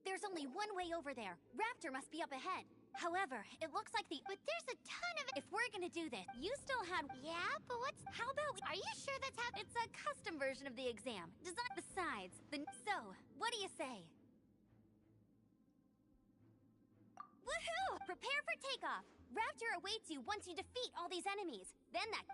There's only one way over there. Raptor must be up ahead. However, it looks like the— But there's a ton of— If we're gonna do this, you still had— Yeah, but what's— How about— Are you sure that's how— It's a custom version of the exam. Besides, So, what do you say? Woohoo! Prepare for takeoff! Raptor awaits you once you defeat all these enemies. Then that—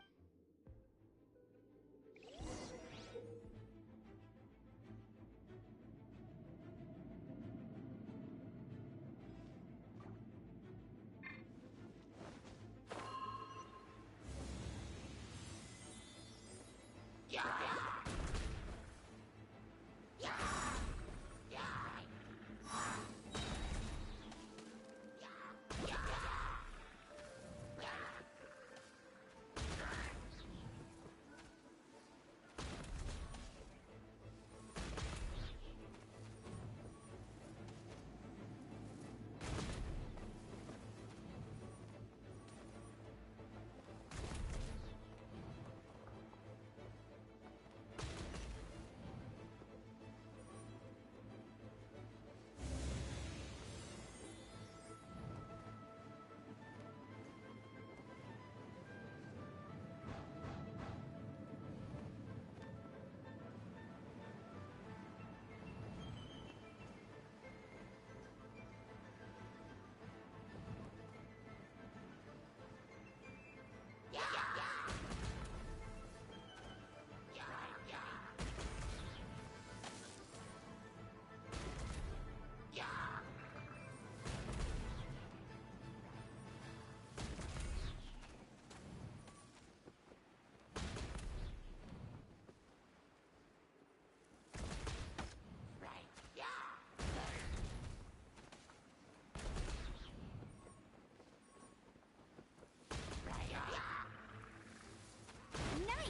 Nice!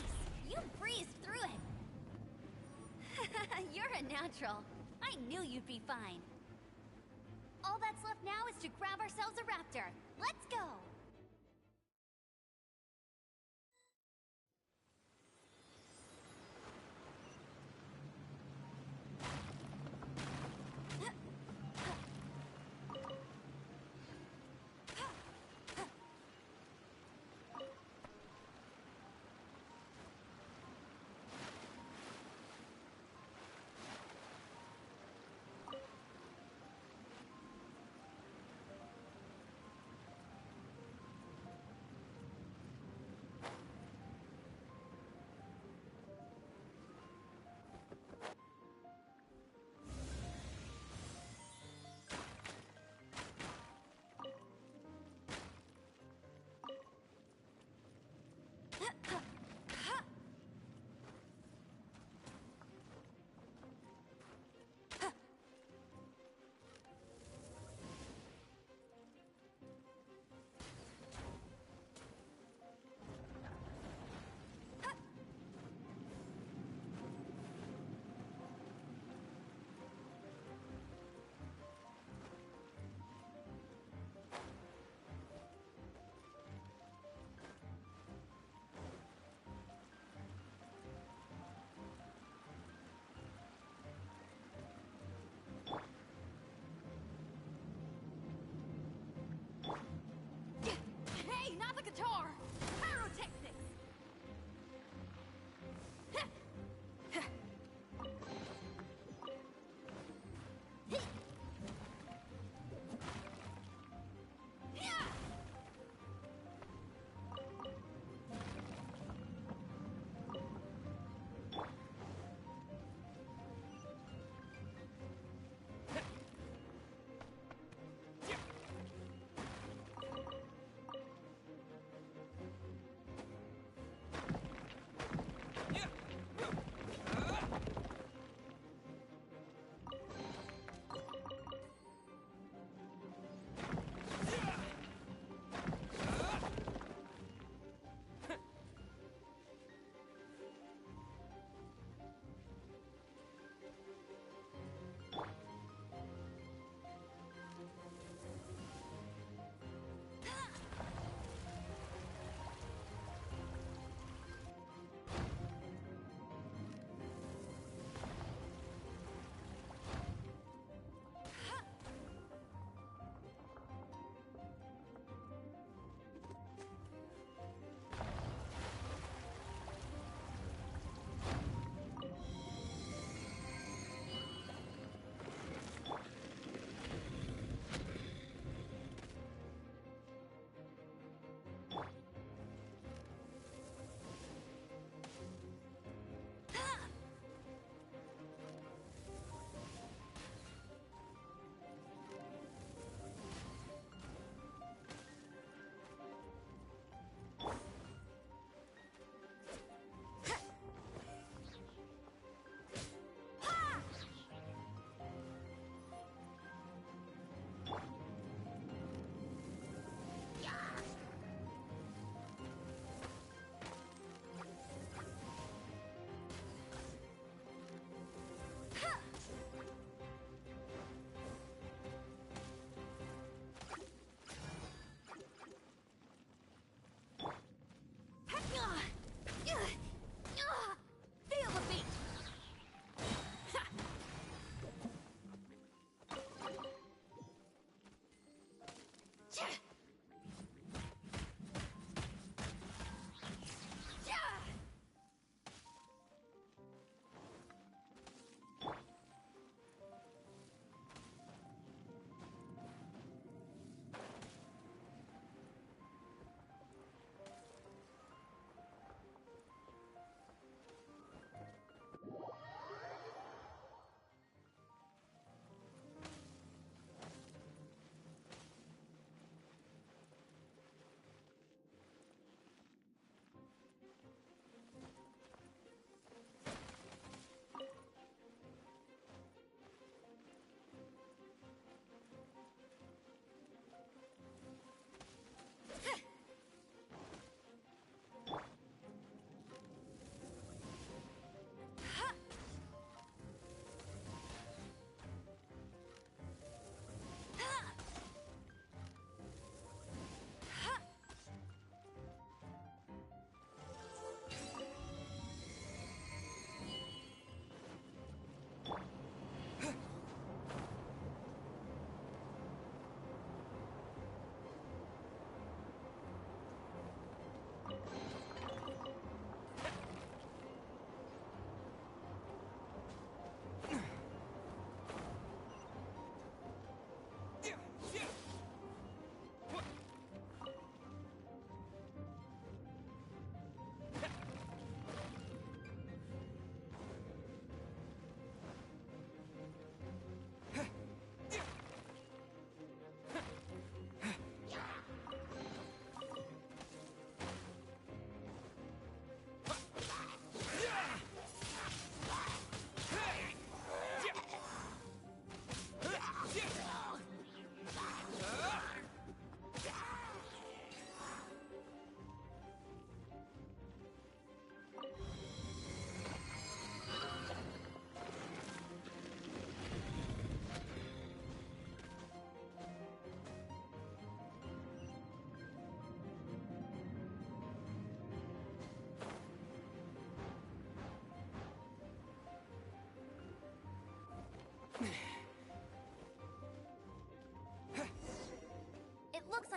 You breezed through it! You're a natural. I knew you'd be fine. All that's left now is to grab ourselves a raptor. Let's go! Hey, not the guitar! Pyrotechnics!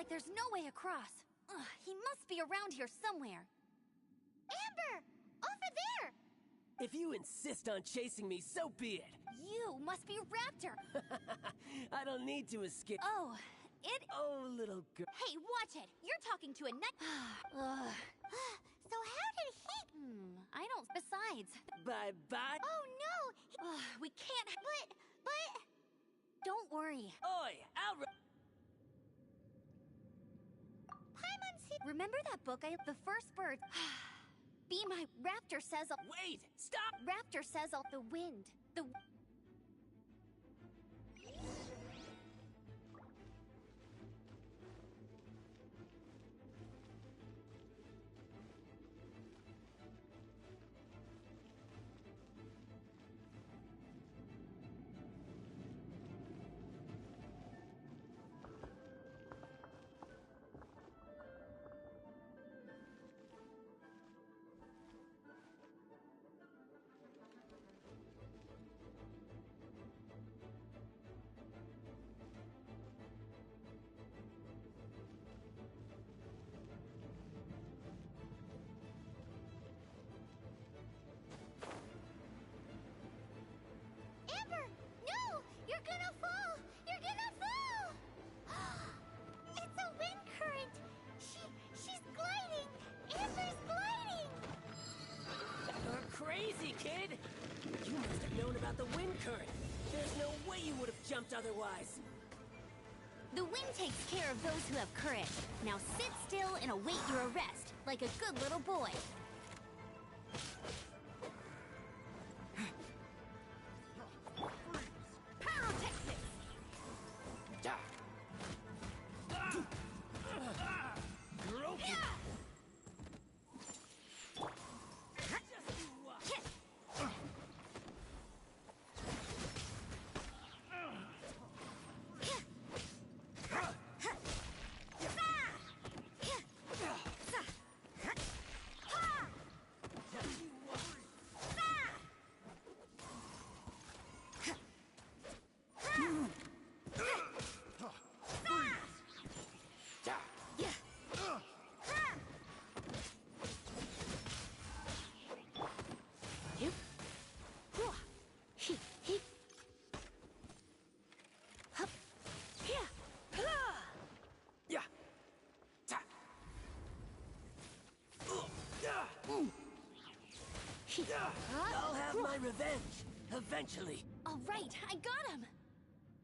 There's no way across. Ugh, he must be around here somewhere. Amber! Over there! If you insist on chasing me, so be it. You must be Raptor. I don't need to escape. Oh, Oh, little girl. Hey, watch it. You're talking to a nut. Ugh. So how did he... I don't. Besides. Bye-bye. Oh no! Ugh, we can't. But... Don't worry. Oi, Paimon said... Remember that book the first bird? Be my Raptor says Wait! Stop! Raptor says the wind. The... Amber! No! You're gonna fall! You're gonna fall! It's a wind current! She's gliding! Amber's gliding! You're crazy, kid! You must have known about the wind current. There's no way you would have jumped otherwise. The wind takes care of those who have courage. Now sit still and await your arrest, like a good little boy. I'll have my revenge, eventually. All right, I got him.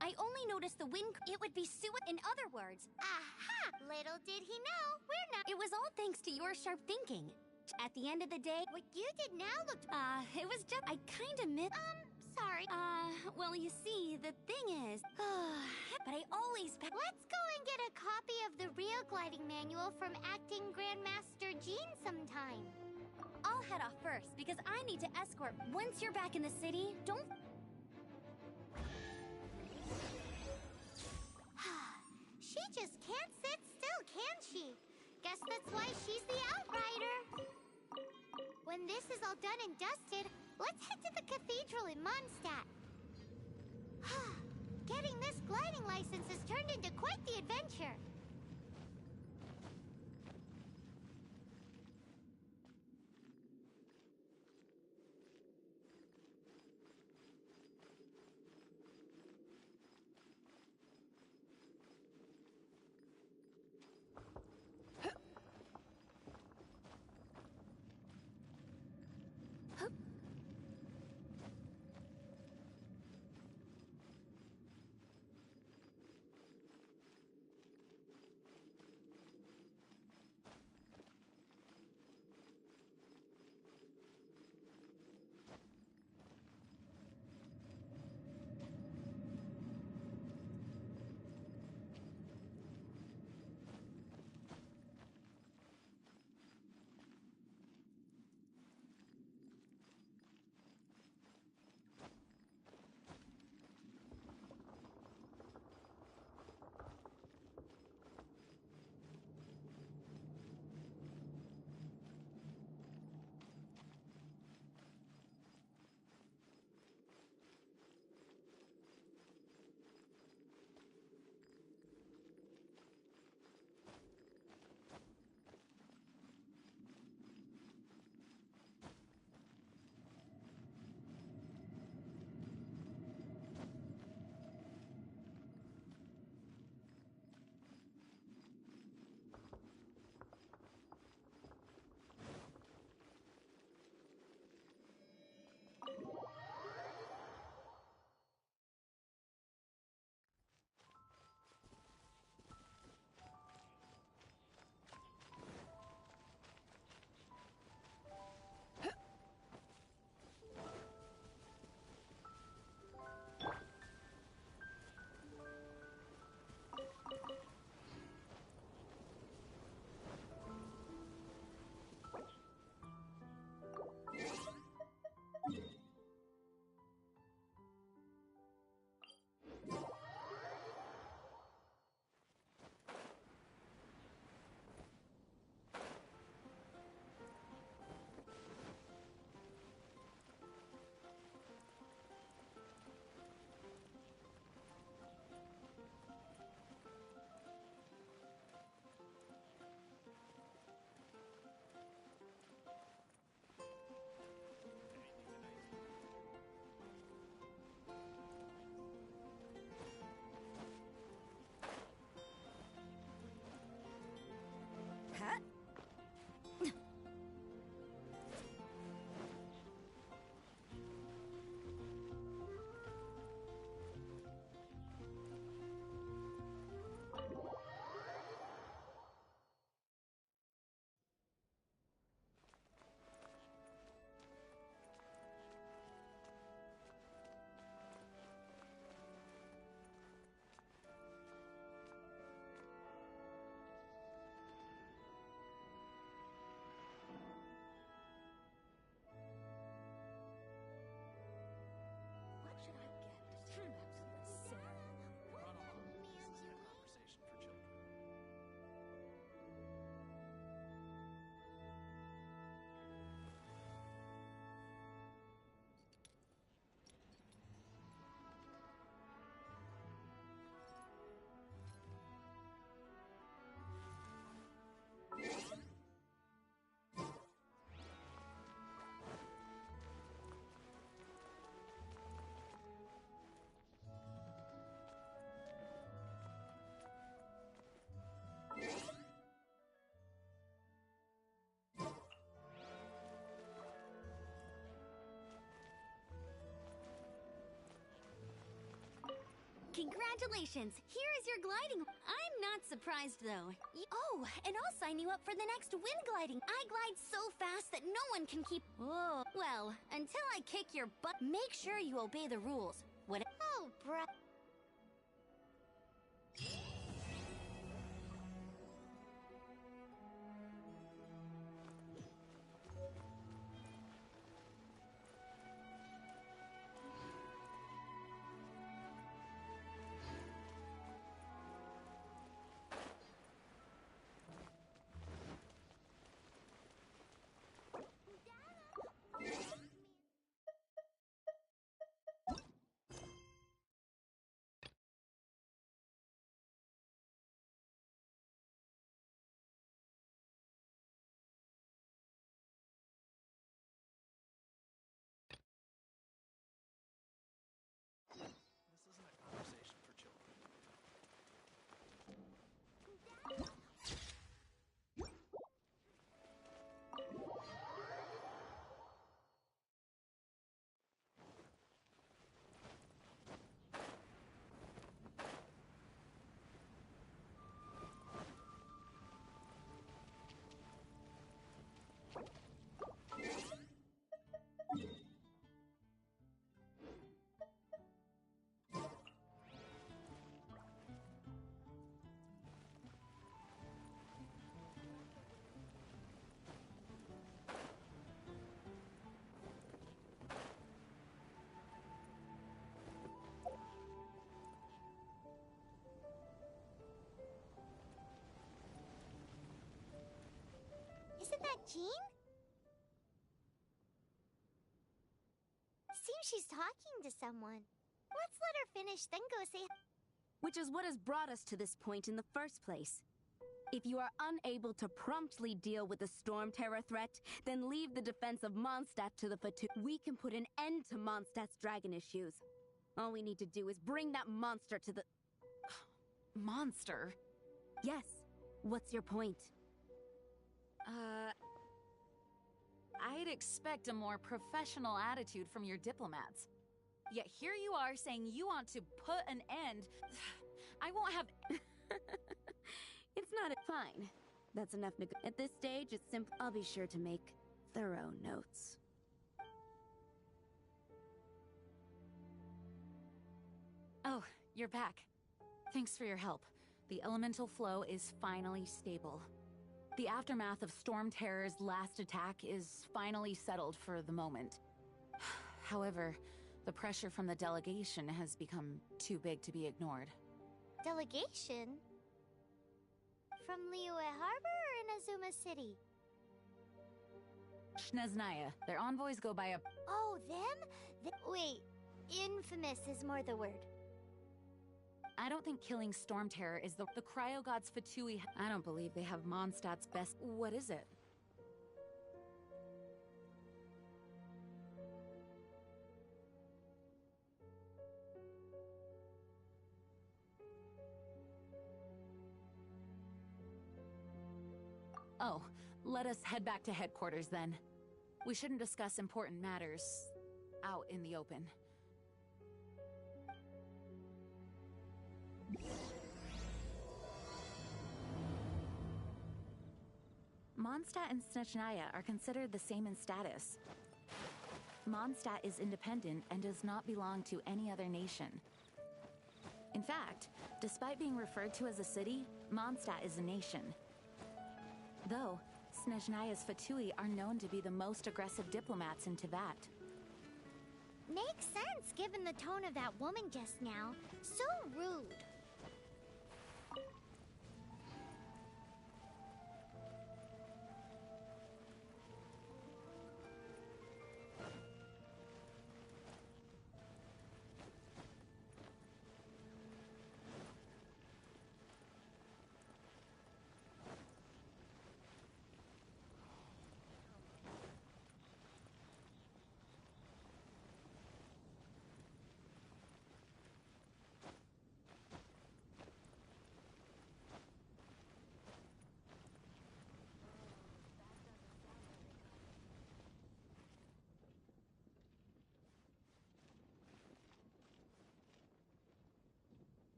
I only noticed the wind. It would be in other words. Aha! Little did he know, we're not... It was all thanks to your sharp thinking. At the end of the day, What you did now looked... it was just... I kinda miss... sorry. Well, you see, the thing is... but I always... Let's go and get a copy of the real gliding manual from Acting Grandmaster Jean sometime. I'll head off first, because I need to escort... Once you're back in the city, don't... She just can't sit still, can she? Guess that's why she's the Outrider. When this is all done and dusted, let's head to the cathedral in Mondstadt. Getting this gliding license has turned into quite the adventure. Congratulations! Here is your gliding. I'm not surprised though. Oh, and I'll sign you up for the next wind gliding. I glide so fast that no one can keep. Oh, well, until I kick your butt, make sure you obey the rules. What? Oh, bruh. This isn't a conversation for children. Isn't that Jean? Seems she's talking to someone. Let's let her finish, then go say. Which is what has brought us to this point in the first place. If you are unable to promptly deal with the Storm Terror threat, then leave the defense of Mondstadt to the Fatu. We can put an end to Mondstadt's dragon issues. All we need to do is bring that monster to the... Monster? Yes. What's your point? I'd expect a more professional attitude from your diplomats. Yet here you are saying you want to put an end. I won't have... It's not fine. That's enough at this stage, it's simple. I'll be sure to make thorough notes. Oh, you're back. Thanks for your help. The elemental flow is finally stable. The aftermath of Storm Terror's last attack is finally settled for the moment. However, the pressure from the delegation has become too big to be ignored. Delegation? From Liyue Harbor or Inazuma City? Snezhnaya. Their envoys go by a... Oh, them? Wait, infamous is more the word. I don't think killing Storm Terror is the Cryo God's Fatui. I don't believe they have Mondstadt's best... What is it? Oh, let us head back to headquarters then. We shouldn't discuss important matters out in the open. Mondstadt and Snezhnaya are considered the same in status. Mondstadt is independent and does not belong to any other nation. In fact, despite being referred to as a city, Mondstadt is a nation. Though, Snezhnaya's Fatui are known to be the most aggressive diplomats in Teyvat. Makes sense given the tone of that woman just now. So rude.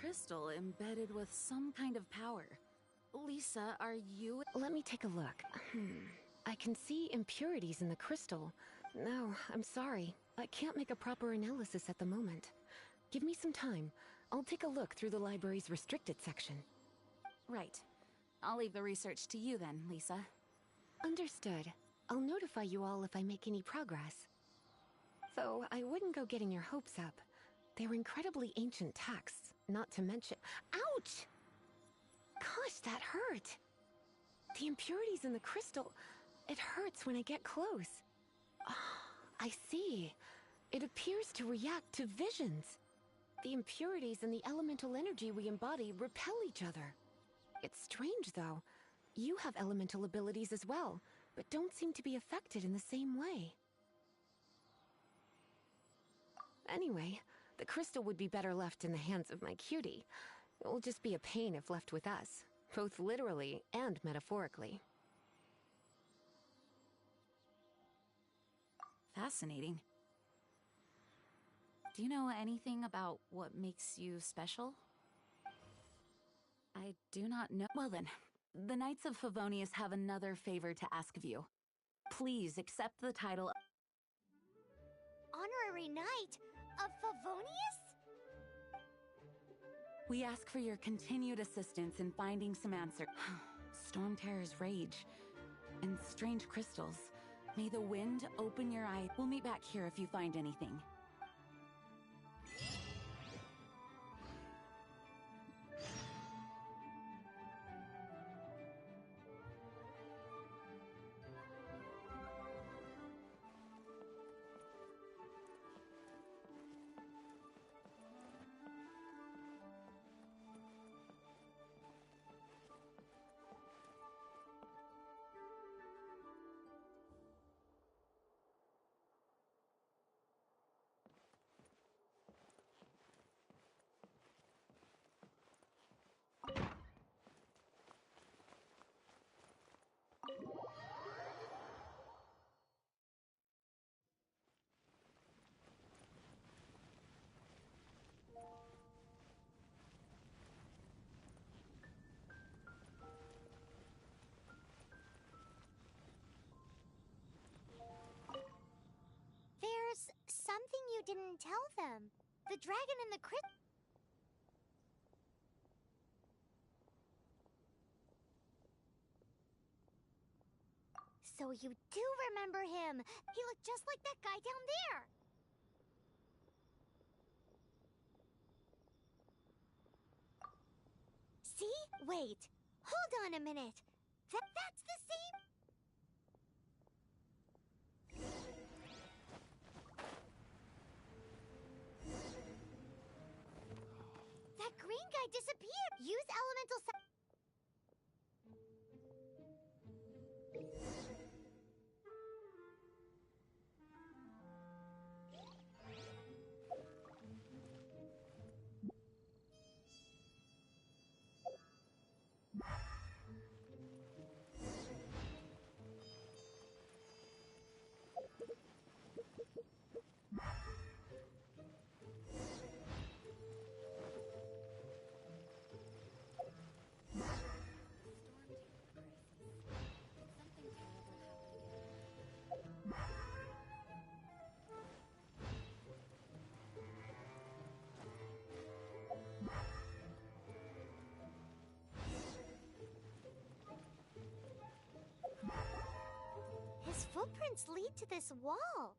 crystal embedded with some kind of power. Lisa, are you... Let me take a look. I can see impurities in the crystal. No, I'm sorry. I can't make a proper analysis at the moment. Give me some time. I'll take a look through the library's restricted section. Right. I'll leave the research to you then, Lisa. Understood. I'll notify you all if I make any progress. Though I wouldn't go getting your hopes up. They're incredibly ancient texts, not to mention— Ouch! Gosh, that hurt! The impurities in the crystal— it hurts when I get close. I see. It appears to react to visions. The impurities and the elemental energy we embody repel each other. It's strange, though. You have elemental abilities as well, but don't seem to be affected in the same way. Anyway, the crystal would be better left in the hands of my cutie. It will just be a pain if left with us, both literally and metaphorically. Fascinating. Do you know anything about what makes you special? I do not know. Well then, the Knights of Favonius have another favor to ask of you. Please accept the title Honorary Knight of Favonius? We ask for your continued assistance in finding some answer. Storm Terror's rage and strange crystals. May the wind open your eye. We'll meet back here if you find anything. There's something you didn't tell them. The dragon and the So you do remember him! He looked just like that guy down there! See? Wait. Hold on a minute. That's the same... That green guy disappeared! Use elemental... His footprints lead to this wall.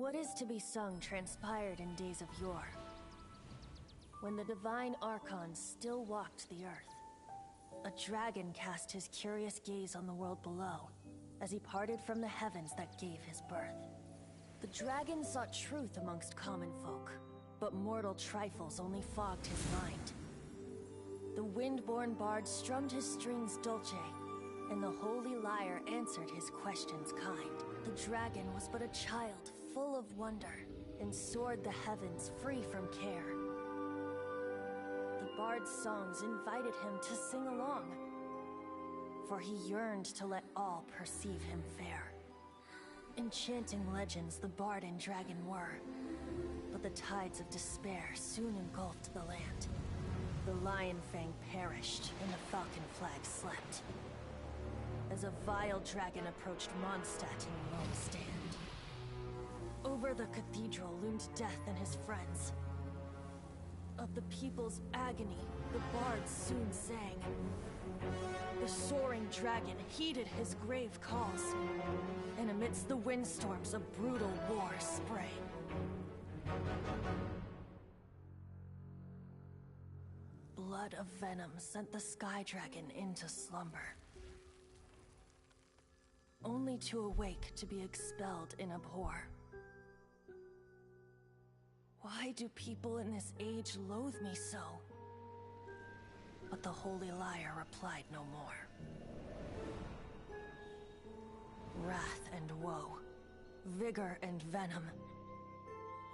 What is to be sung transpired in days of yore, when the divine archons still walked the earth. A dragon cast his curious gaze on the world below, as he parted from the heavens that gave his birth. The dragon sought truth amongst common folk, but mortal trifles only fogged his mind. The wind-born bard strummed his strings dulce, and the holy lyre answered his questions kind. The dragon was but a child full of wonder, and soared the heavens free from care. The bard's songs invited him to sing along, for he yearned to let all perceive him fair. Enchanting legends the bard and dragon were, but the tides of despair soon engulfed the land. The Lion Fang perished, and the Falcon Flag slept, as a vile dragon approached Mondstadt in lone stand. Over the cathedral loomed death and his friends. Of the people's agony, the bards soon sang. The soaring dragon heeded his grave calls, and amidst the windstorms a brutal war sprang. Blood of venom sent the sky dragon into slumber, only to awake to be expelled in abhor. Why do people in this age loathe me so? But the holy lyre replied no more. Wrath and woe, vigor and venom,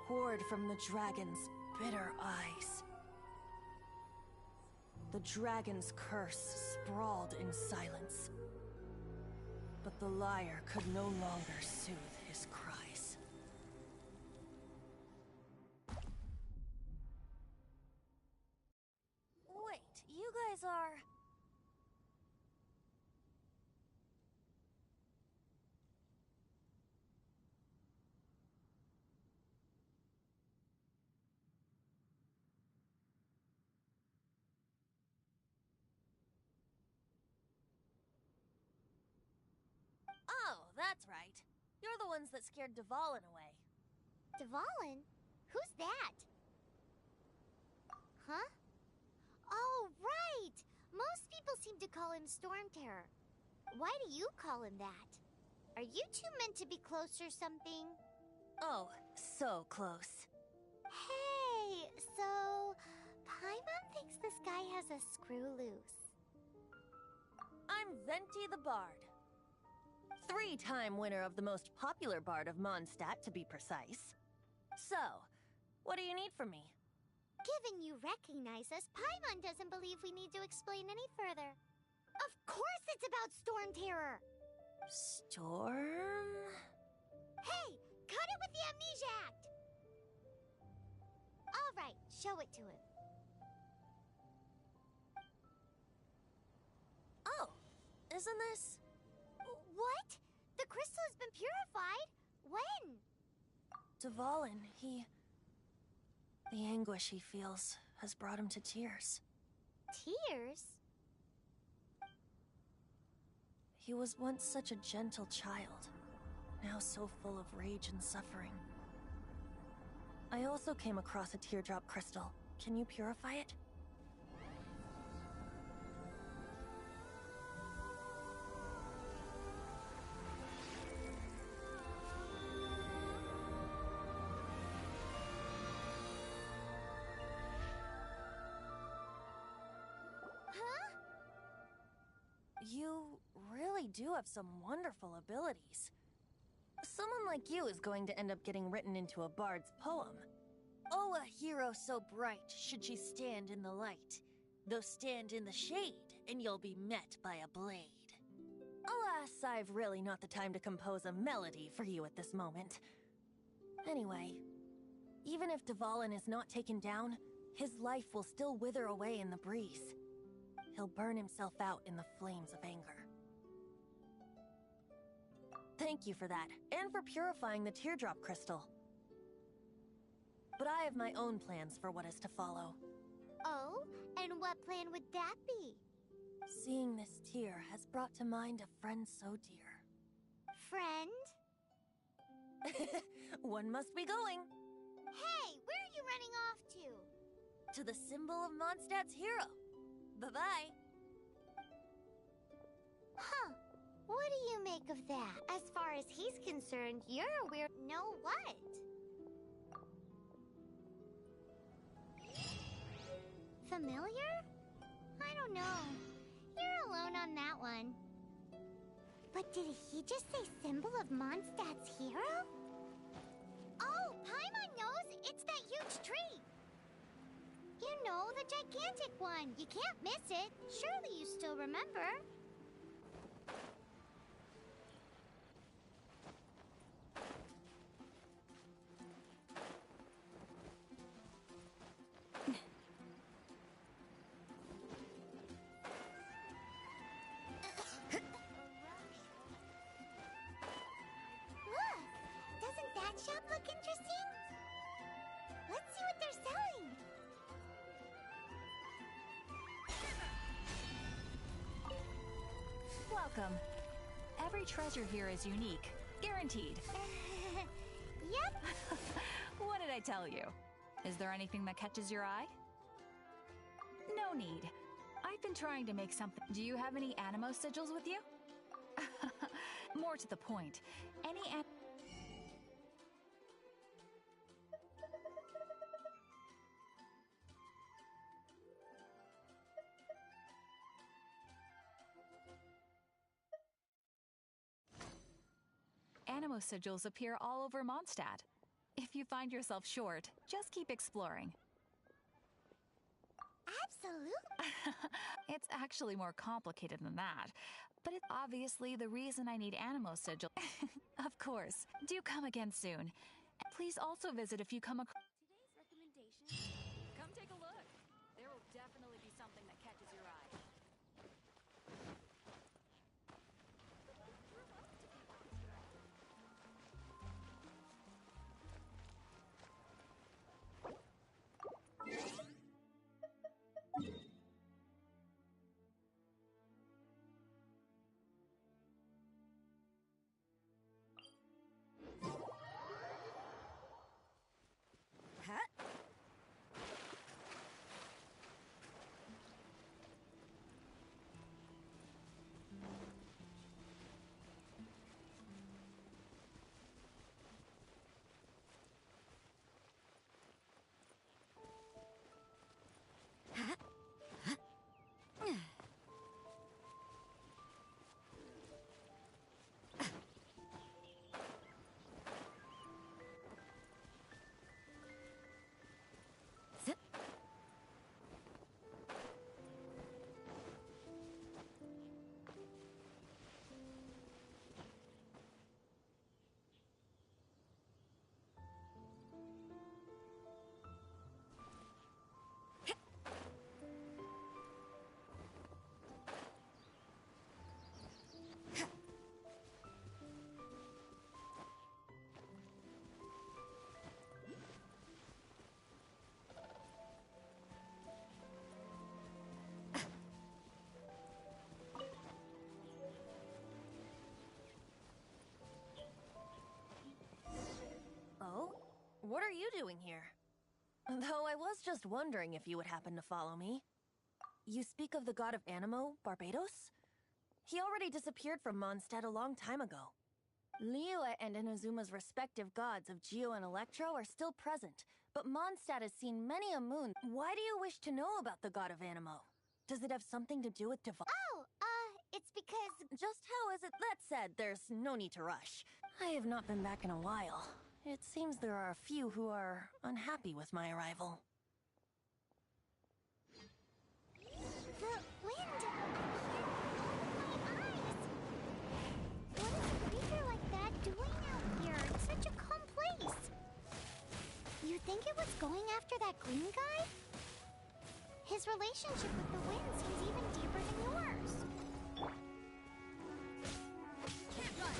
poured from the dragon's bitter eyes. The dragon's curse sprawled in silence, but the lyre could no longer soothe his cries. Wait, you guys are... Oh, that's right. You're the ones that scared Dvalin away. Dvalin? Who's that? Huh? Oh, right! Most people seem to call him Storm Terror. Why do you call him that? Are you two meant to be close or something? Oh, so close. Hey, so... Paimon thinks this guy has a screw loose. I'm Venti the Bard. 3-time winner of the most popular bard of Mondstadt, to be precise. So, what do you need from me? Given you recognize us, Paimon doesn't believe we need to explain any further. Of course it's about Storm Terror! Storm? Hey! Cut it with the Amnesia Act! Alright, show it to him. Oh, isn't this... What? The crystal has been purified? When? Dvalin, the anguish he feels has brought him to tears. Tears? He was once such a gentle child, now so full of rage and suffering. I also came across a teardrop crystal. Can you purify it? You really do have some wonderful abilities. Someone like you is going to end up getting written into a bard's poem. Oh, a hero so bright should she stand in the light, though stand in the shade, and you'll be met by a blade. Alas, I've really not the time to compose a melody for you at this moment. Anyway, even if Dvalin is not taken down, his life will still wither away in the breeze. He'll burn himself out in the flames of anger. Thank you for that, and for purifying the teardrop crystal. But I have my own plans for what is to follow. Oh, and what plan would that be? Seeing this tear has brought to mind a friend so dear. Friend? One must be going. Hey, where are you running off to? To the symbol of Mondstadt's hero. Bye-bye. Huh. What do you make of that? As far as he's concerned, you're a weird... No what? Familiar? I don't know. You're alone on that one. But did he just say symbol of Mondstadt's hero? Oh, Paimon knows! It's that huge tree! You know, the gigantic one. You can't miss it. Surely you still remember. Look! Doesn't that shop look interesting? Let's see what they're selling. Welcome. Every treasure here is unique. Guaranteed. Yep. What did I tell you? Is there anything that catches your eye? No need. I've been trying to make something. Do you have any Animo sigils with you? More to the point, any Animo sigils appear all over Mondstadt. If you find yourself short, just keep exploring. Absolutely. It's actually more complicated than that. But it's obviously the reason I need Animo sigil. Of course. Do come again soon. Please also visit if you come across... Today's recommendation. Come take a look. There will definitely be something that catches your eye. Oh? What are you doing here? Though I was just wondering if you would happen to follow me. You speak of the god of Animo, Barbados? He already disappeared from Mondstadt a long time ago. Liyue and Inazuma's respective gods of Geo and Electro are still present, but Mondstadt has seen many a moon. Why do you wish to know about the god of Animo? Does it have something to do with divine? Oh, it's because... Just how is it? That said, there's no need to rush. I have not been back in a while. It seems there are a few who are unhappy with my arrival. The wind! My eyes! What is a creature like that doing out here in such a calm place? You think it was going after that green guy? His relationship with the wind seems even deeper than yours. Can't run.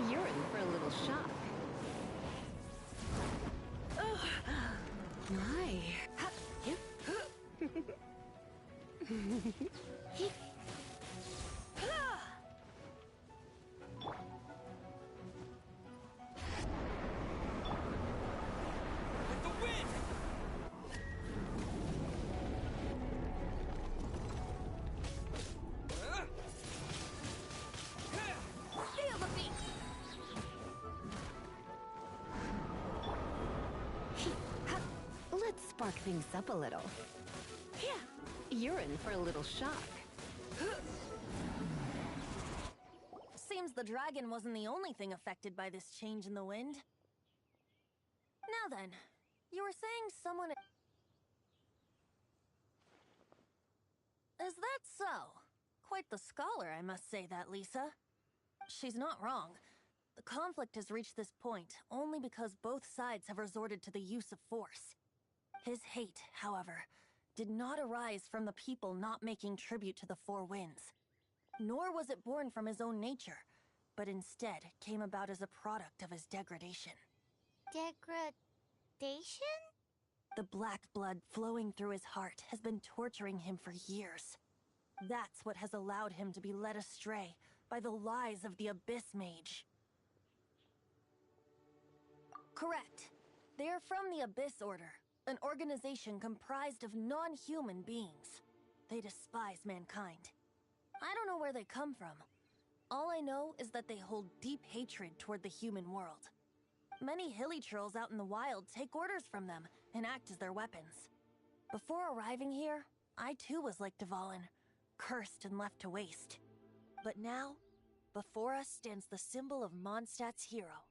You're in for a little shock. My. With the wind! Feel the beat! Let's spark things up a little. You're in for a little shock. Seems the dragon wasn't the only thing affected by this change in the wind. Now then, you were saying someone... Is that so? Quite the scholar, I must say that, Lisa. She's not wrong. The conflict has reached this point only because both sides have resorted to the use of force. His hate, however, did not arise from the people not making tribute to the Four Winds. Nor was it born from his own nature, but instead came about as a product of his degradation. Degradation? The black blood flowing through his heart has been torturing him for years. That's what has allowed him to be led astray by the lies of the Abyss Mage. Correct. They are from the Abyss Order, an organization comprised of non-human beings. They despise mankind. I don't know where they come from. All I know is that they hold deep hatred toward the human world. Many hilly trolls out in the wild take orders from them and act as their weapons. Before arriving here, I too was like Dvalin, cursed and left to waste. But now, before us stands the symbol of Mondstadt's hero,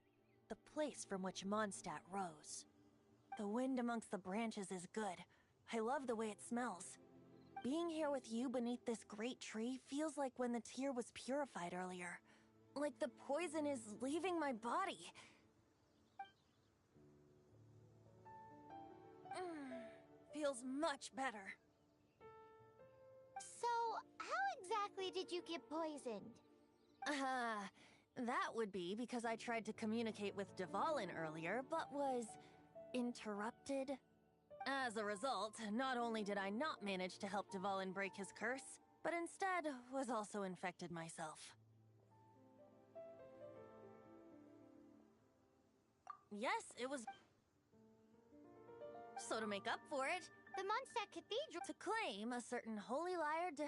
the place from which Mondstadt rose. The wind amongst the branches is good. I love the way it smells. Being here with you beneath this great tree feels like when the tear was purified earlier. Like the poison is leaving my body. Feels much better. So, how exactly did you get poisoned? That would be because I tried to communicate with Dvalin earlier, but was interrupted. As a result, not only did I not manage to help Dvalin break his curse, but instead was also infected myself. Yes, it was... So to make up for it, The Mondstadt Cathedral... to claim a certain holy liar to...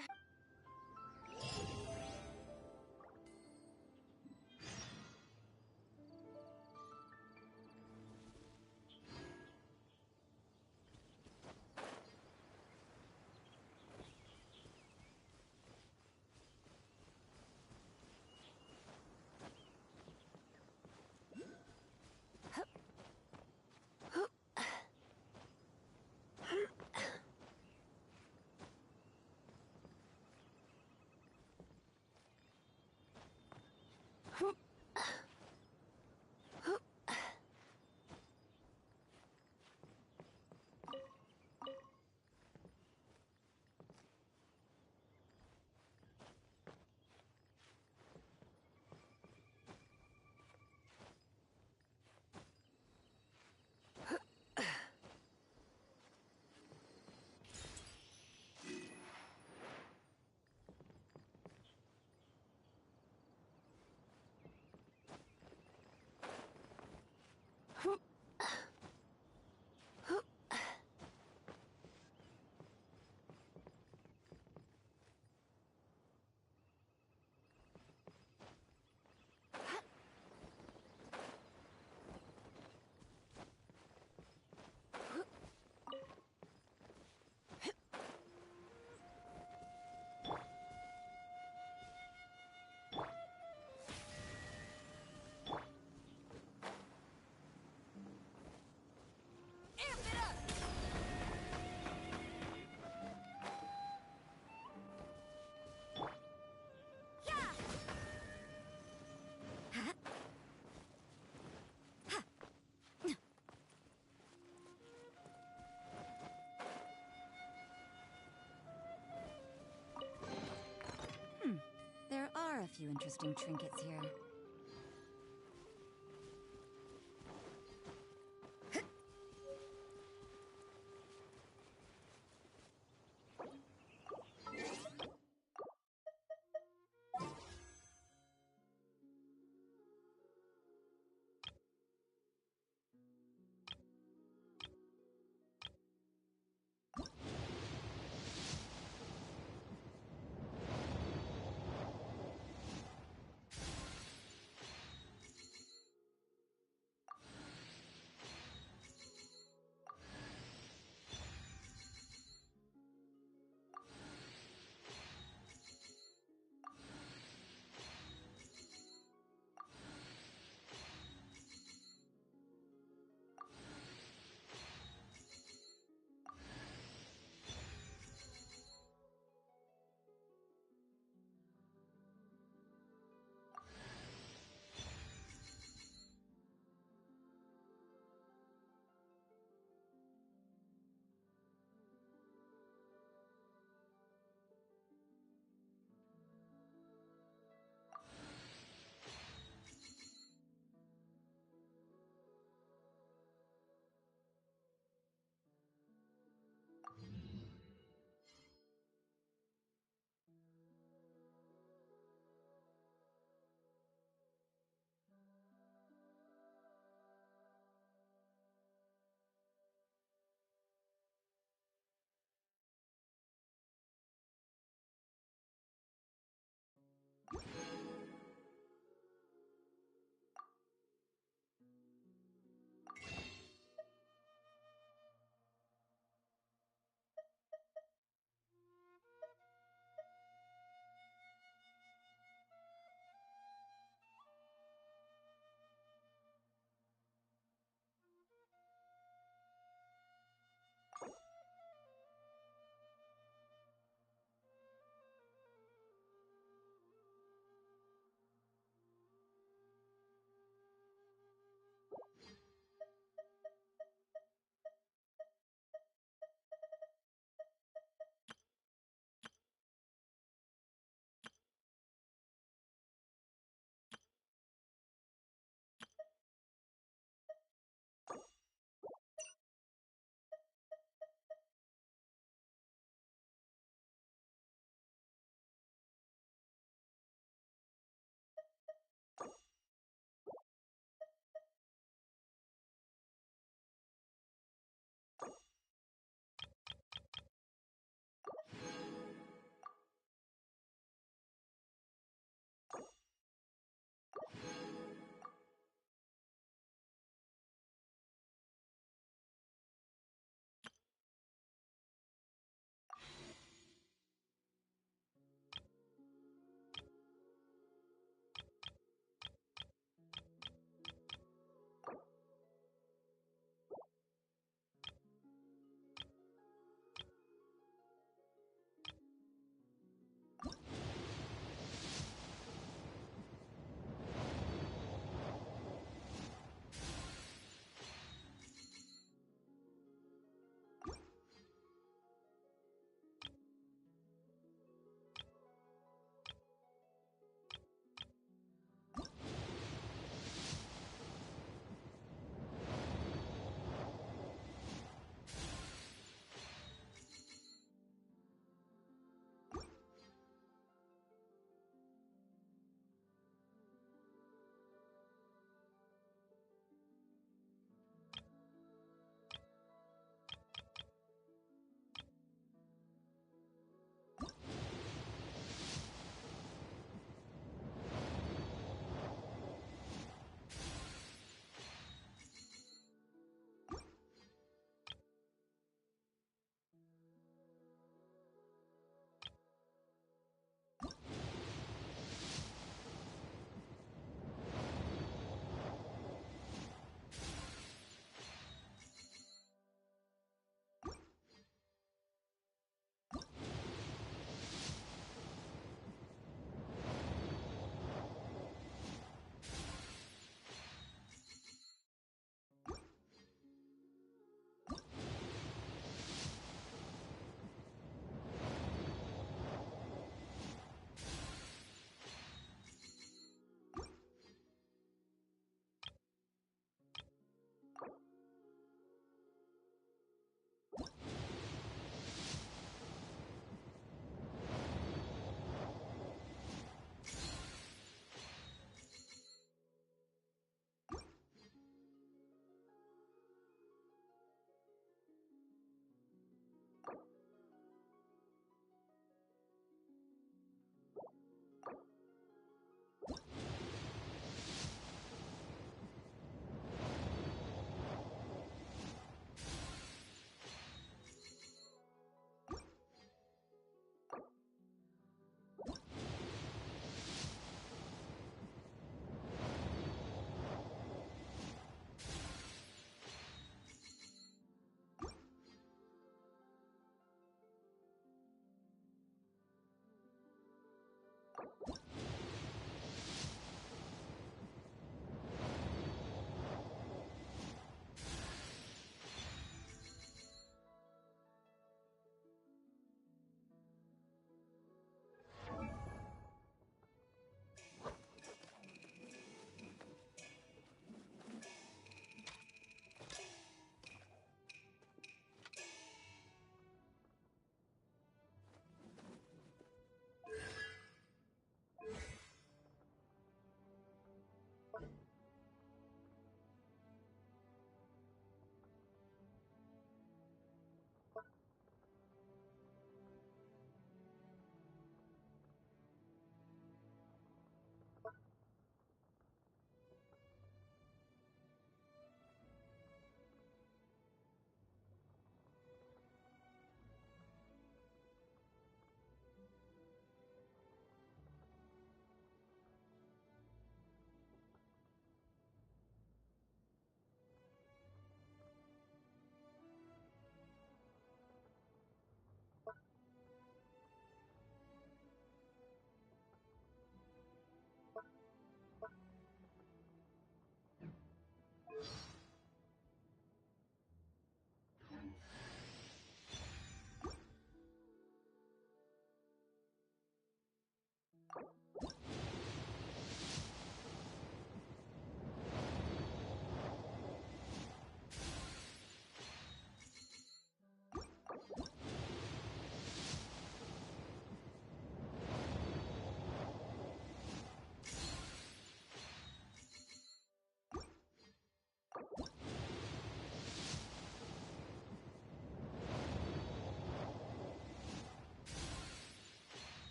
There are a few interesting trinkets here.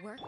work?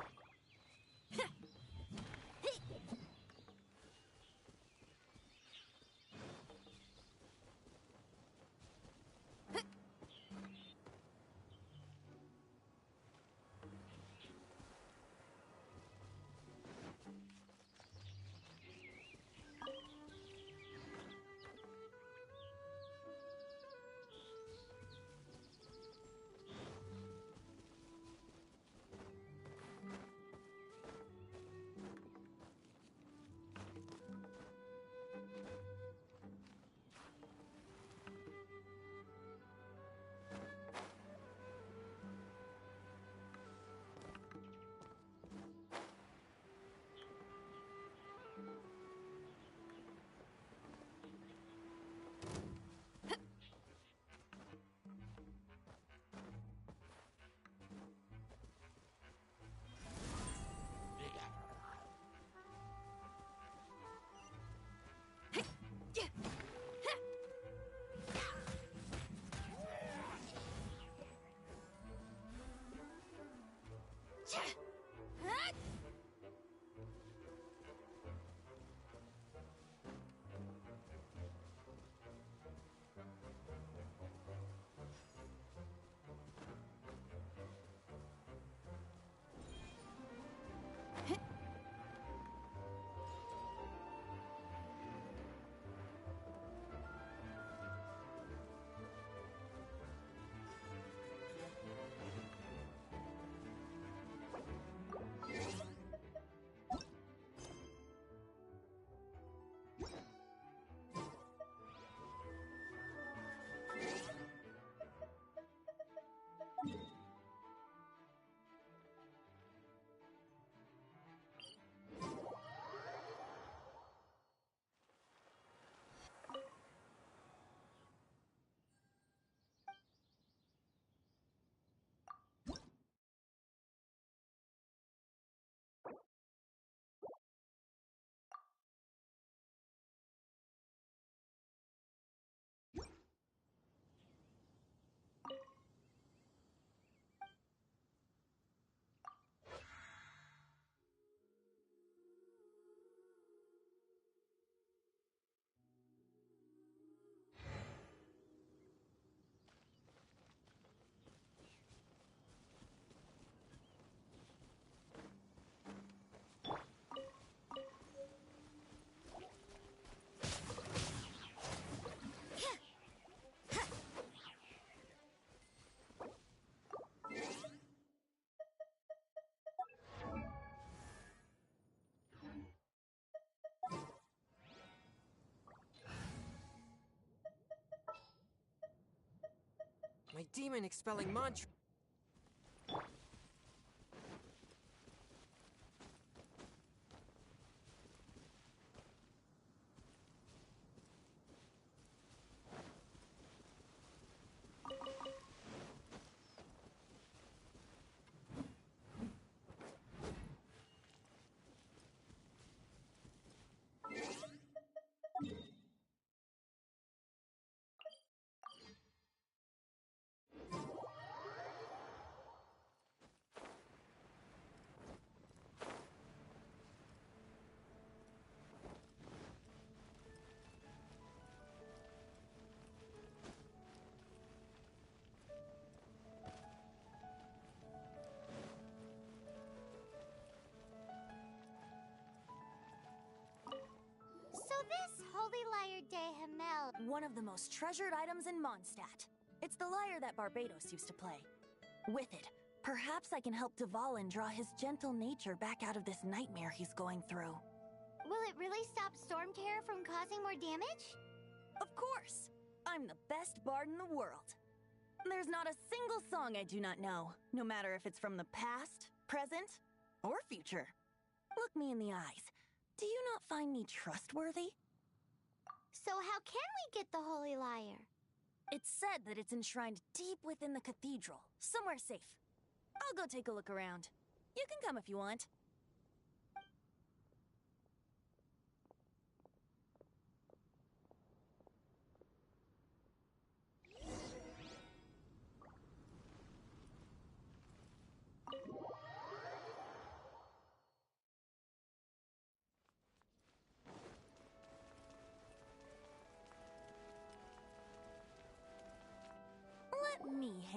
My demon expelling mantra. One of the most treasured items in Mondstadt. It's the lyre that Barbados used to play. With it, perhaps I can help Dvalin draw his gentle nature back out of this nightmare he's going through. Will it really stop Storm Terror from causing more damage? Of course! I'm the best bard in the world. There's not a single song I do not know, no matter if it's from the past, present, or future. Look me in the eyes. Do you not find me trustworthy? So how can we get the Holy Lyre? It's said that it's enshrined deep within the cathedral, somewhere safe. I'll go take a look around. You can come if you want.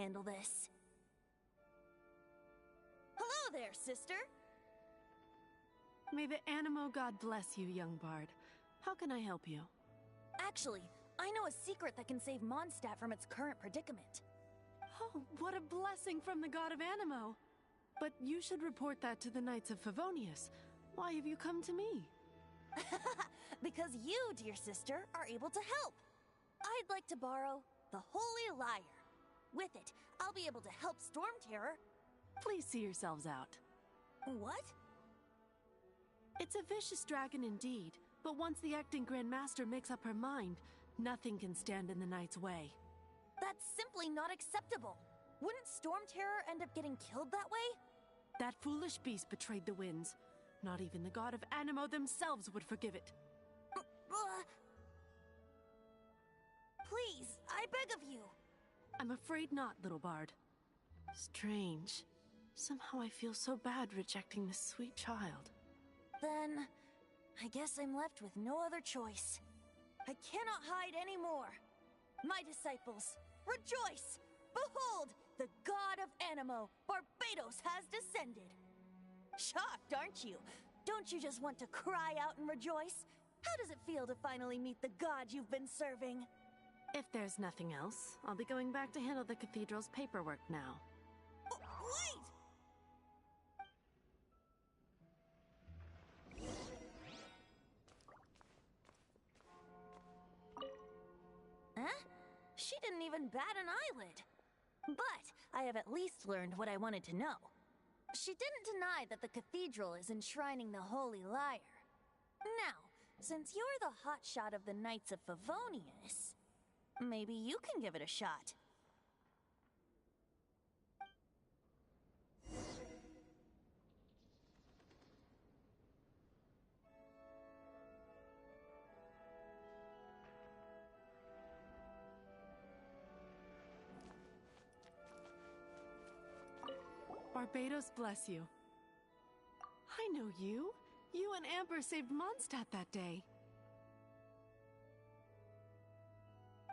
handle this. Hello there, sister! May the Animo God bless you, young bard. How can I help you? Actually, I know a secret that can save Mondstadt from its current predicament. Oh, what a blessing from the god of Animo! But you should report that to the Knights of Favonius. Why have you come to me? Because you, dear sister, are able to help. I'd like to borrow the Holy Lyre. With it, I'll be able to help Storm Terror. Please see yourselves out. What? It's a vicious dragon indeed, but once the acting Grand Master makes up her mind, nothing can stand in the Knight's way. That's simply not acceptable. Wouldn't Storm Terror end up getting killed that way? That foolish beast betrayed the winds. Not even the god of Animo themselves would forgive it. Please, I beg of you. I'm afraid not, little bard. Strange. Somehow I feel so bad rejecting this sweet child. Then, I guess I'm left with no other choice. I cannot hide anymore. My disciples, rejoice! Behold, the god of Animo, Barbados, has descended. Shocked, aren't you? Don't you just want to cry out and rejoice? How does it feel to finally meet the god you've been serving? If there's nothing else, I'll be going back to handle the cathedral's paperwork now. Wait! Huh? She didn't even bat an eyelid. But I have at least learned what I wanted to know. She didn't deny that the cathedral is enshrining the Holy Lyre. Now, since you're the hotshot of the Knights of Favonius, maybe you can give it a shot. Barbados bless you. I know you. You and Amber saved Mondstadt that day.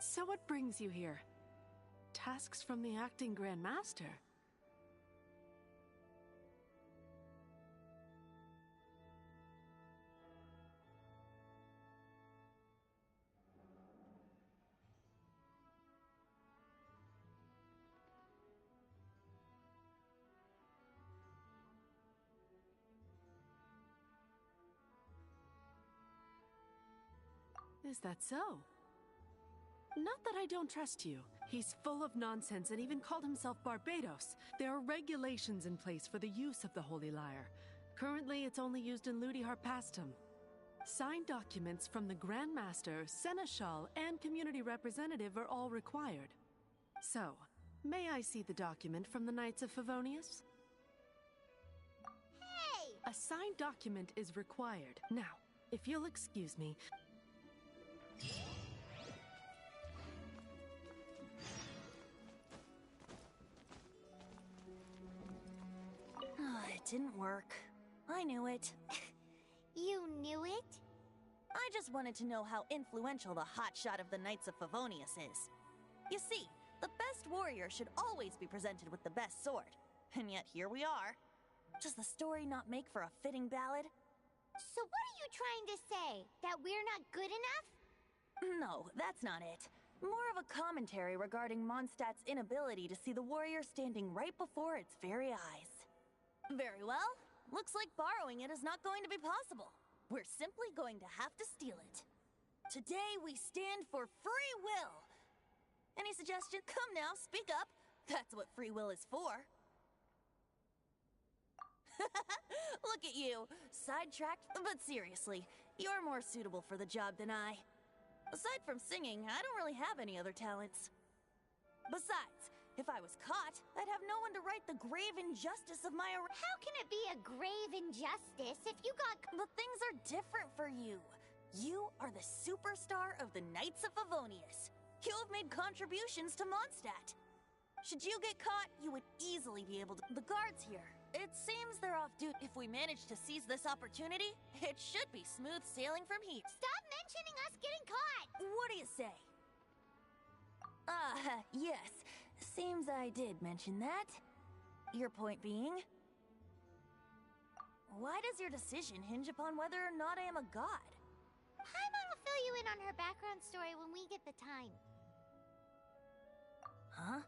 So what brings you here? Tasks from the acting Grand Master? Is that so? Not that I don't trust you. He's full of nonsense and even called himself Barbados. There are regulations in place for the use of the Holy Lyre. Currently, it's only used in Ludi Harpastum. Signed documents from the Grand Master, Seneschal, and Community Representative are all required. So, may I see the document from the Knights of Favonius? Hey! A signed document is required. Now, if you'll excuse me... It didn't work. I knew it. You knew it? I just wanted to know how influential the hotshot of the Knights of Favonius is. You see, the best warrior should always be presented with the best sword. And yet here we are. Does the story not make for a fitting ballad? So what are you trying to say? That we're not good enough? No, that's not it. More of a commentary regarding Mondstadt's inability to see the warrior standing right before its very eyes. Very well. Looks like borrowing it is not going to be possible. We're simply going to have to steal it. Today we stand for free will. Any suggestion? Come now, speak up. That's what free will is for. Look at you. Sidetracked, but seriously, you're more suitable for the job than I. Aside from singing, I don't really have any other talents. Besides, if I was caught, I'd have no one to right the grave injustice of my How can it be a grave injustice if you got... But things are different for you. You are the superstar of the Knights of Favonius. You have made contributions to Mondstadt. Should you get caught, you would easily be able to... The guards here. It seems they're off duty. If we manage to seize this opportunity, it should be smooth sailing from here. Stop mentioning us getting caught! What do you say? Yes. Seems I did mention that. Your point being? Why does your decision hinge upon whether or not I am a god? Paimon will fill you in on her background story when we get the time. Huh?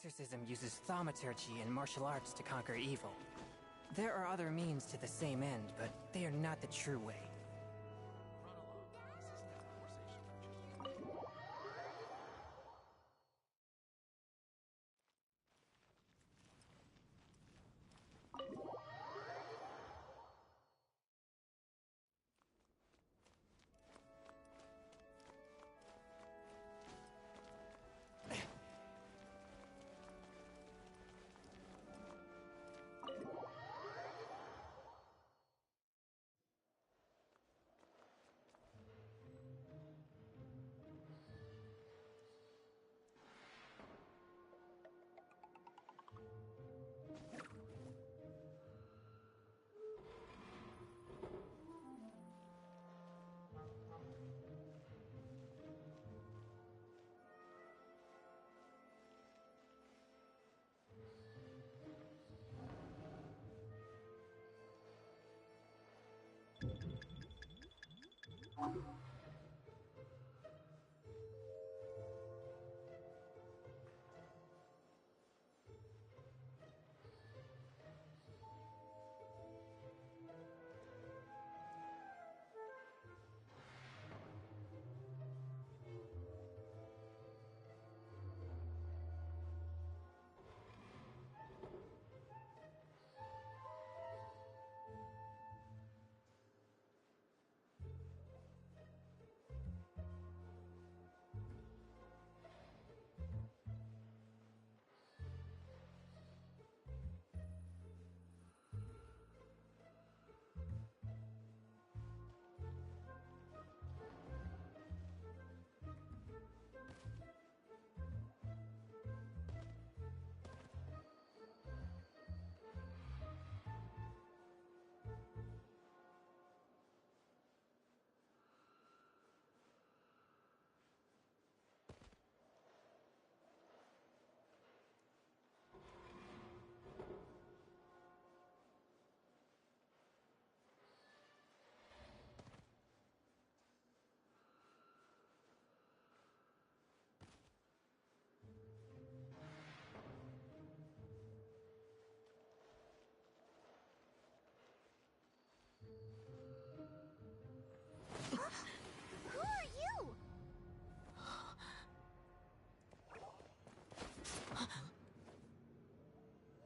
Exorcism uses thaumaturgy and martial arts to conquer evil. There are other means to the same end, but they are not the true way. Run along. This isn't a conversation for children. Who are you?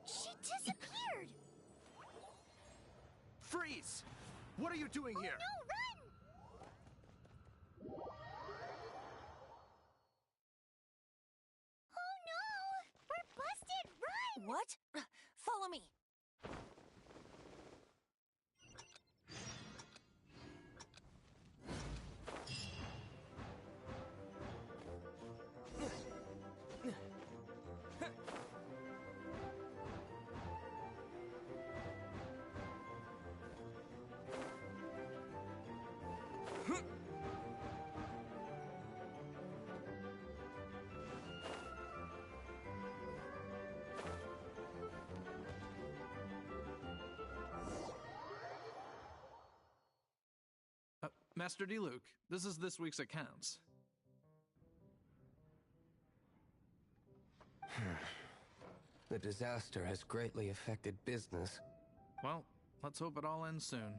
She disappeared! Freeze! What are you doing here? No, run! Oh no! We're busted! Run! What? Follow me. Master D. Luke, this is this week's accounts. The disaster has greatly affected business. Well, let's hope it all ends soon.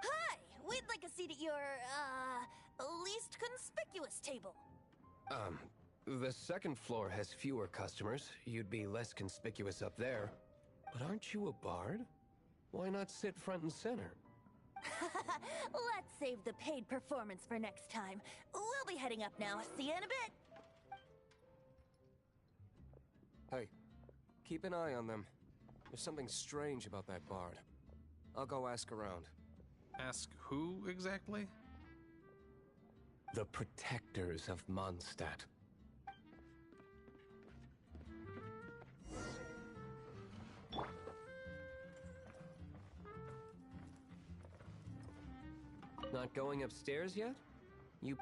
Hi! We'd like a seat at your, least conspicuous table. The second floor has fewer customers. You'd be less conspicuous up there. But aren't you a bard? Why not sit front and center? Let's save the paid performance for next time. We'll be heading up now. See you in a bit. Hey, keep an eye on them. There's something strange about that bard. I'll go ask around. Ask who exactly? The protectors of Mondstadt. Not going upstairs yet? You...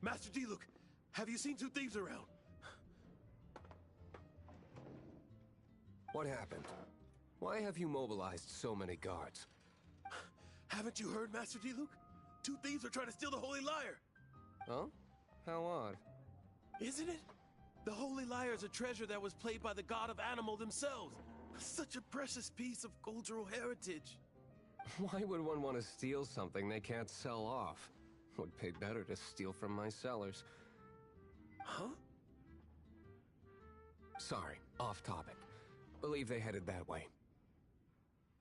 Master D. Luke, have you seen two thieves around? What happened? Why have you mobilized so many guards? Haven't you heard, Master D. Luke? Two thieves are trying to steal the Holy Lyre. Huh? How odd. Isn't it? The Holy Lyre is a treasure that was played by the god of animal themselves. Such a precious piece of cultural heritage. Why would one want to steal something they can't sell off? Would pay better to steal from my sellers. Huh? Sorry, off topic. Believe they headed that way.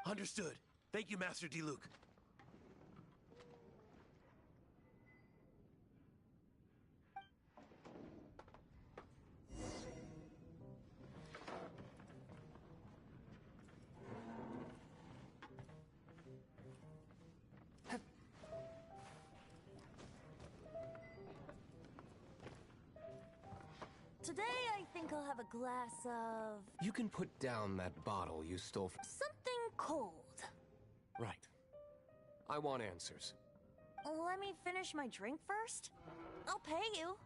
Understood. Thank you, Master D. Luke. Today, I think I'll have a glass of... You can put down that bottle you stole from... something cold. Right. I want answers. Let me finish my drink first. I'll pay you.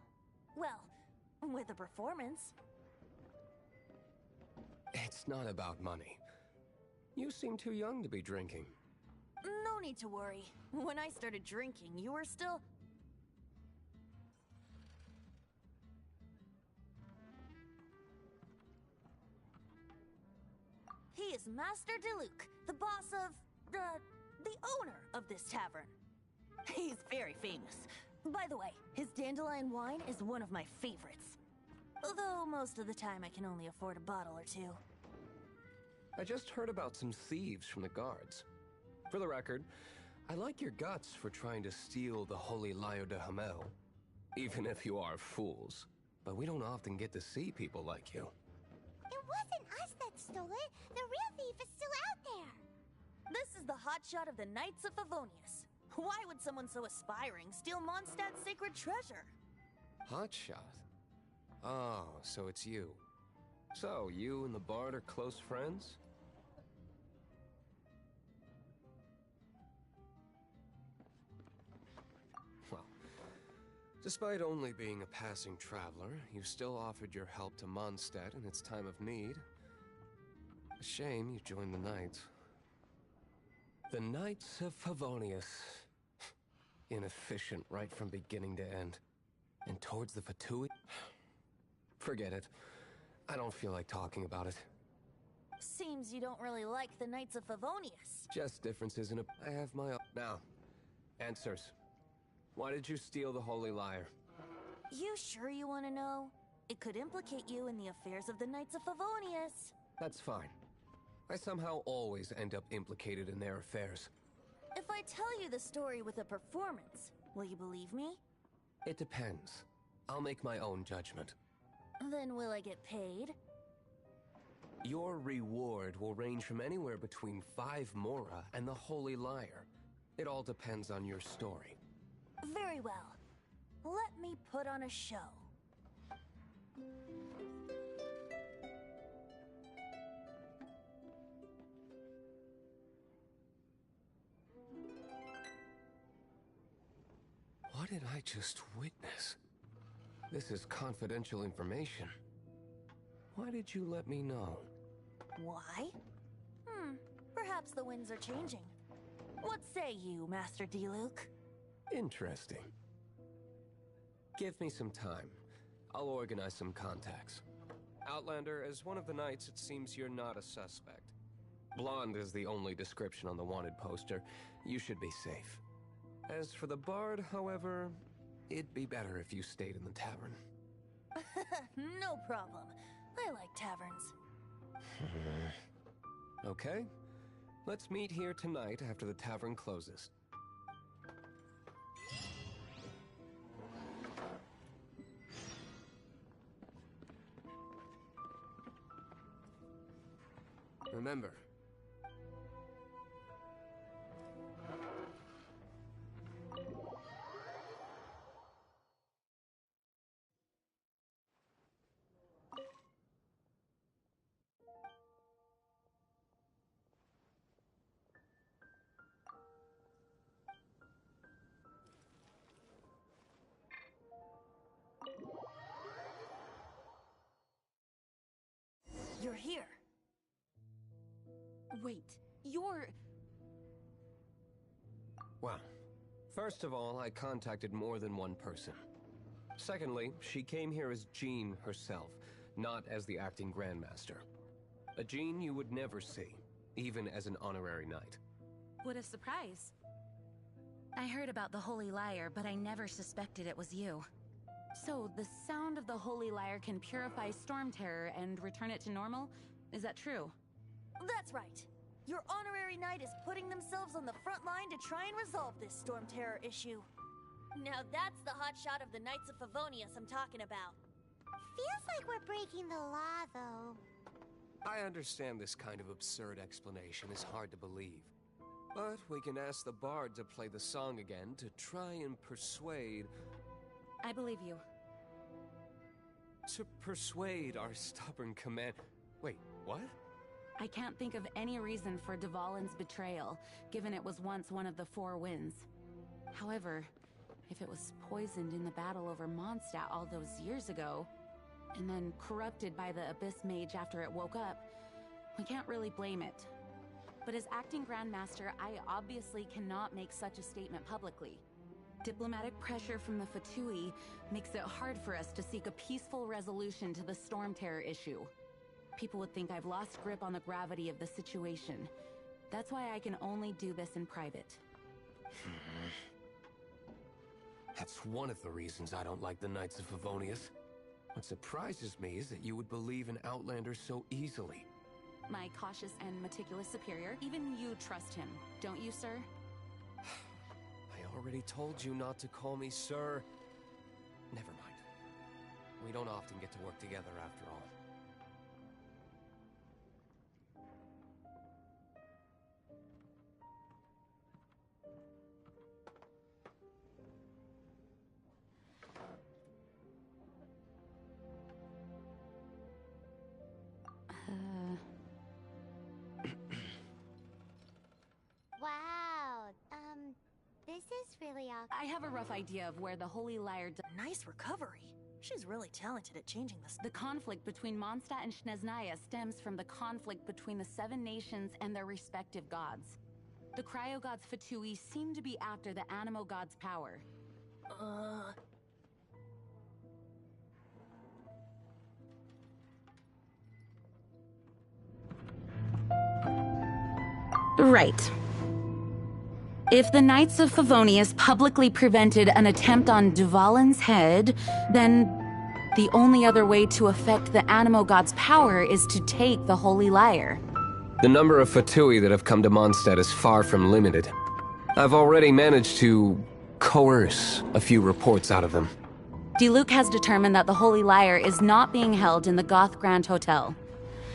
Well, with a performance. It's not about money. You seem too young to be drinking. No need to worry. When I started drinking, you were still... He is Master DeLuke, the boss of, the owner of this tavern. He's very famous. By the way, his dandelion wine is one of my favorites. Although most of the time I can only afford a bottle or two. I just heard about some thieves from the guards. For the record, I like your guts for trying to steal the Holy Lyre de Hamel. Even if you are fools. But we don't often get to see people like you. It wasn't us that stole it. The real thief is still out there. This is the hotshot of the Knights of Favonius. Why would someone so aspiring steal Mondstadt's sacred treasure? Hotshot? Oh, so it's you. So, you and the bard are close friends? Well, despite only being a passing traveler, you still offered your help to Mondstadt in its time of need. A shame you joined the Knights. The Knights of Favonius. Inefficient right from beginning to end. And towards the Fatui... Forget it. I don't feel like talking about it. Seems you don't really like the Knights of Favonius. Just differences in a... I have my own... Now, answers. Why did you steal the Holy Lyre? You sure you want to know? It could implicate you in the affairs of the Knights of Favonius. That's fine. I somehow always end up implicated in their affairs. If I tell you the story with a performance, will you believe me? It depends. I'll make my own judgment. Then will I get paid? Your reward will range from anywhere between 5 mora and the Holy Lyre. It all depends on your story. Very well. Let me put on a show. What did I just witness? This is confidential information. Why did you let me know? Why? Perhaps the winds are changing. What say you, Master Diluc? Interesting. Give me some time. I'll organize some contacts. Outlander, as one of the knights, it seems you're not a suspect. Blonde is the only description on the wanted poster. You should be safe. As for the bard, however, it'd be better if you stayed in the tavern. No problem. I like taverns. Okay. Let's meet here tonight after the tavern closes. Remember. You're here. Wait, you're... Well, first of all, I contacted more than one person. Secondly, she came here as Jean herself, not as the acting Grandmaster. A Jean you would never see, even as an honorary knight. What a surprise. I heard about the Holy Lyre, but I never suspected it was you. So, the sound of the Holy Lyre can purify Storm Terror and return it to normal? Is that true? That's right. Your honorary knight is putting themselves on the front line to try and resolve this Storm Terror issue. Now that's the hotshot of the Knights of Favonius I'm talking about. Feels like we're breaking the law, though. I understand this kind of absurd explanation is hard to believe. But we can ask the bard to play the song again to try and persuade... I believe you. To persuade our stubborn command... Wait, what? I can't think of any reason for Dvalin's betrayal, given it was once one of the Four Winds. However, if it was poisoned in the battle over Mondstadt all those years ago, and then corrupted by the Abyss Mage after it woke up, we can't really blame it. But as acting Grandmaster, I obviously cannot make such a statement publicly. Diplomatic pressure from the Fatui makes it hard for us to seek a peaceful resolution to the Storm Terror issue. People would think I've lost grip on the gravity of the situation. That's why I can only do this in private. That's one of the reasons I don't like the Knights of Favonius. What surprises me is that you would believe in Outlander so easily. My cautious and meticulous superior, even you trust him, don't you, sir? I already told you not to call me sir. Never mind. We don't often get to work together after all. Wow, this is really awkward. I have a rough idea of where the Holy Lyre... Nice recovery. She's really talented at changing this. The conflict between Mondstadt and Snezhnaya stems from the conflict between the Seven Nations and their respective gods. The Cryo-gods Fatui seem to be after the Animo god's power. Right. If the Knights of Favonius publicly prevented an attempt on Dvalin's head, then the only other way to affect the Animo god's power is to take the Holy Lyre. The number of Fatui that have come to Mondstadt is far from limited. I've already managed to coerce a few reports out of them. Diluc has determined that the Holy Lyre is not being held in the Goth Grand Hotel.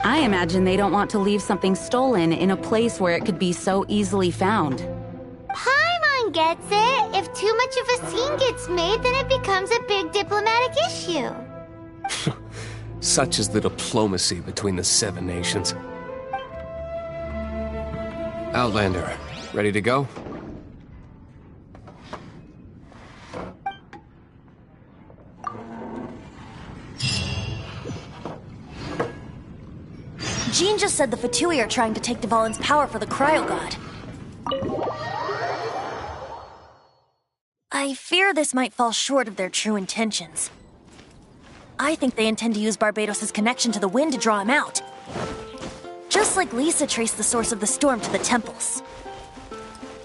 I imagine they don't want to leave something stolen in a place where it could be so easily found. Paimon gets it. If too much of a scene gets made, then it becomes a big diplomatic issue. Such is the diplomacy between the Seven Nations. Outlander, ready to go? Jean just said the Fatui are trying to take Dvalin's power for the Cryo God. I fear this might fall short of their true intentions. I think they intend to use Barbados' connection to the wind to draw him out. Just like Lisa traced the source of the storm to the temples.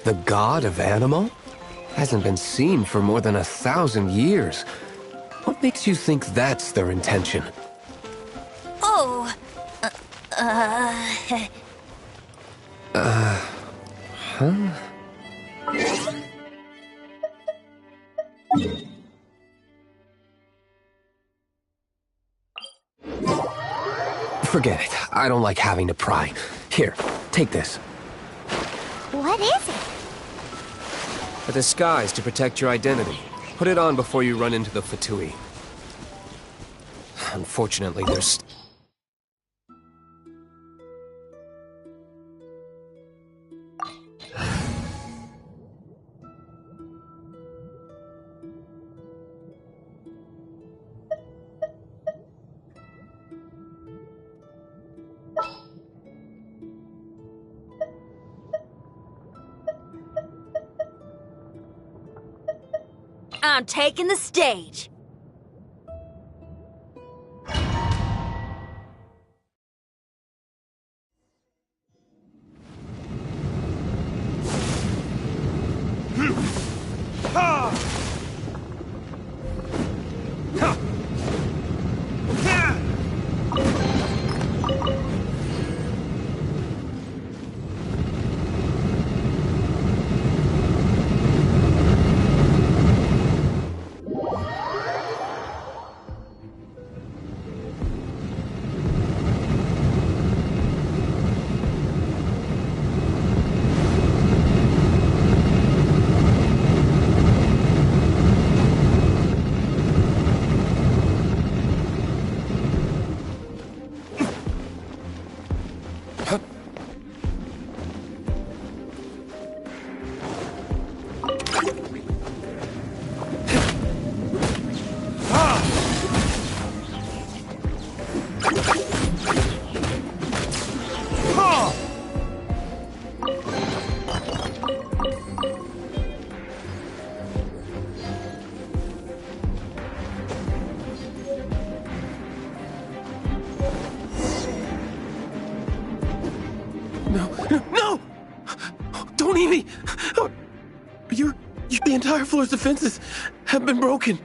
The god of Animal? Hasn't been seen for more than 1,000 years. What makes you think that's their intention? Oh, Huh? Forget it. I don't like having to pry. Here, take this. What is it? A disguise to protect your identity. Put it on before you run into the Fatui. Unfortunately, there's... I'm taking the stage. No! Don't eat me! The entire floor's defenses have been broken.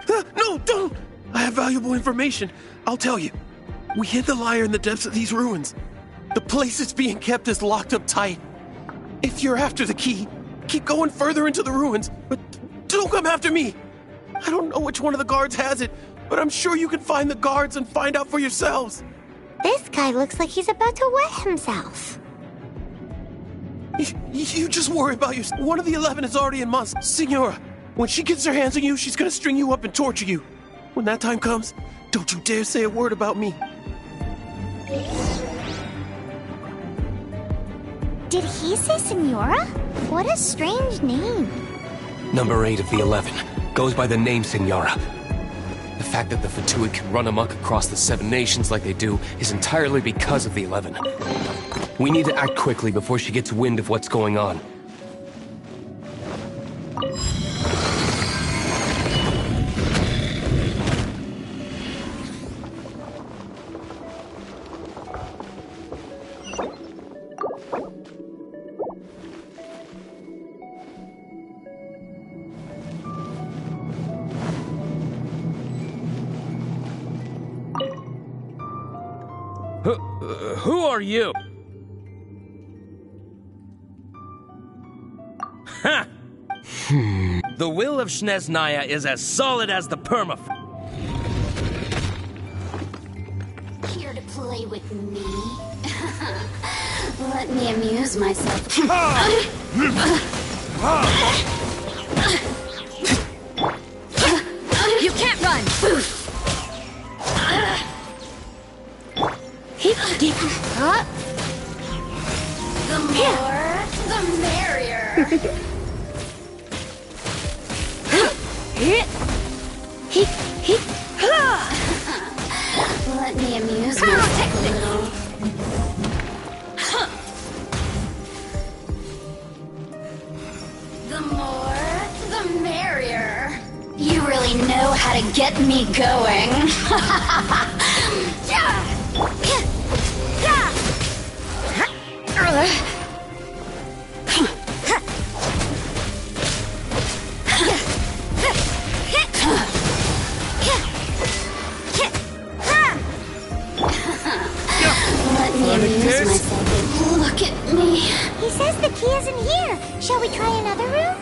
No, don't! I have valuable information. I'll tell you. We hid the lyre in the depths of these ruins. The place it's being kept is locked up tight. If you're after the key, keep going further into the ruins, but don't come after me. I don't know which one of the guards has it, but I'm sure you can find the guards and find out for yourselves. This guy looks like he's about to wet himself. You just worry about your... One of the 11 is already in Musk. Signora, when she gets her hands on you, she's gonna string you up and torture you. When that time comes, don't you dare say a word about me. Did he say Signora? What a strange name. Number 8 of the 11. Goes by the name Signora. The fact that the Fatui can run amok across the 7 nations like they do is entirely because of the 11. We need to act quickly before she gets wind of what's going on. Who are you? Ha! The will of Snezhnaya is as solid as the permafrost. Here to play with me? Let me amuse myself. You can't run! The more, the merrier. Let me amuse myself a little. The more, the merrier. You really know how to get me going. Let me amuse myself. Look at me. He says the key isn't here. Shall we try another room?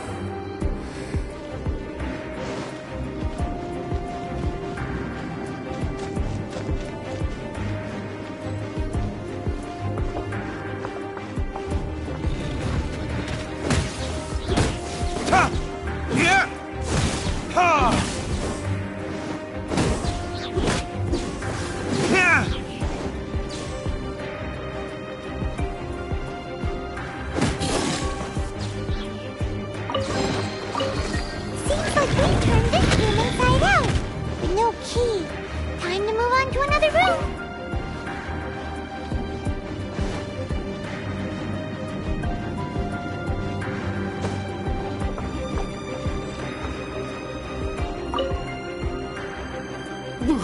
Seems like we turned this room inside out. With no key. Time to move on to another room.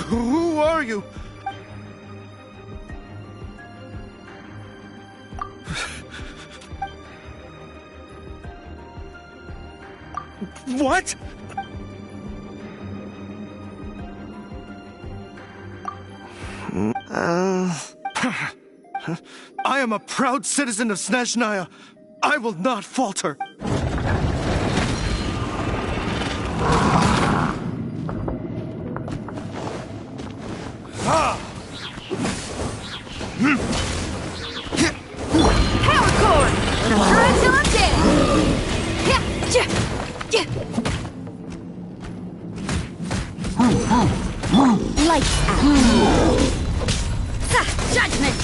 Who are you? What? I am a proud citizen of Snezhnaya. I will not falter. Power cord! Run till I'm dead! Lights out. Judgment!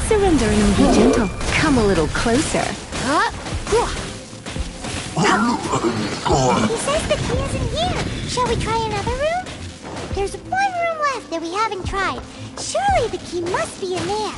Surrender and be gentle. Come a little closer. He says the key isn't here. Shall we try another room? There's one room left that we haven't tried. Surely the key must be in there.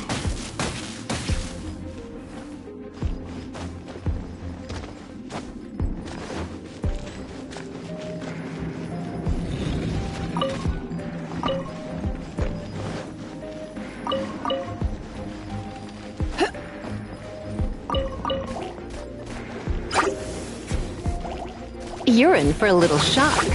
You're in for a little shock.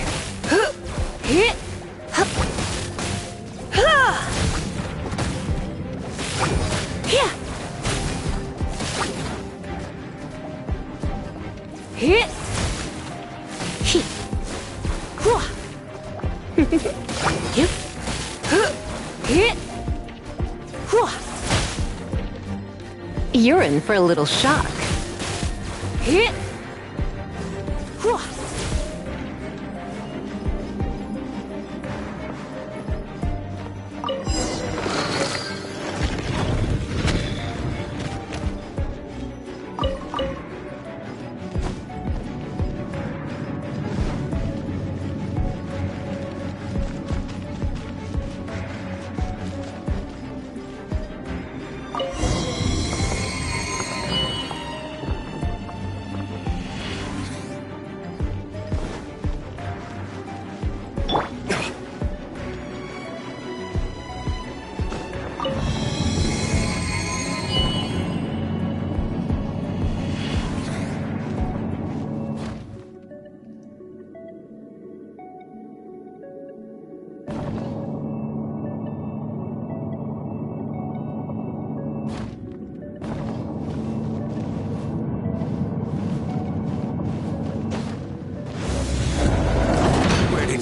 You're in for a little shock.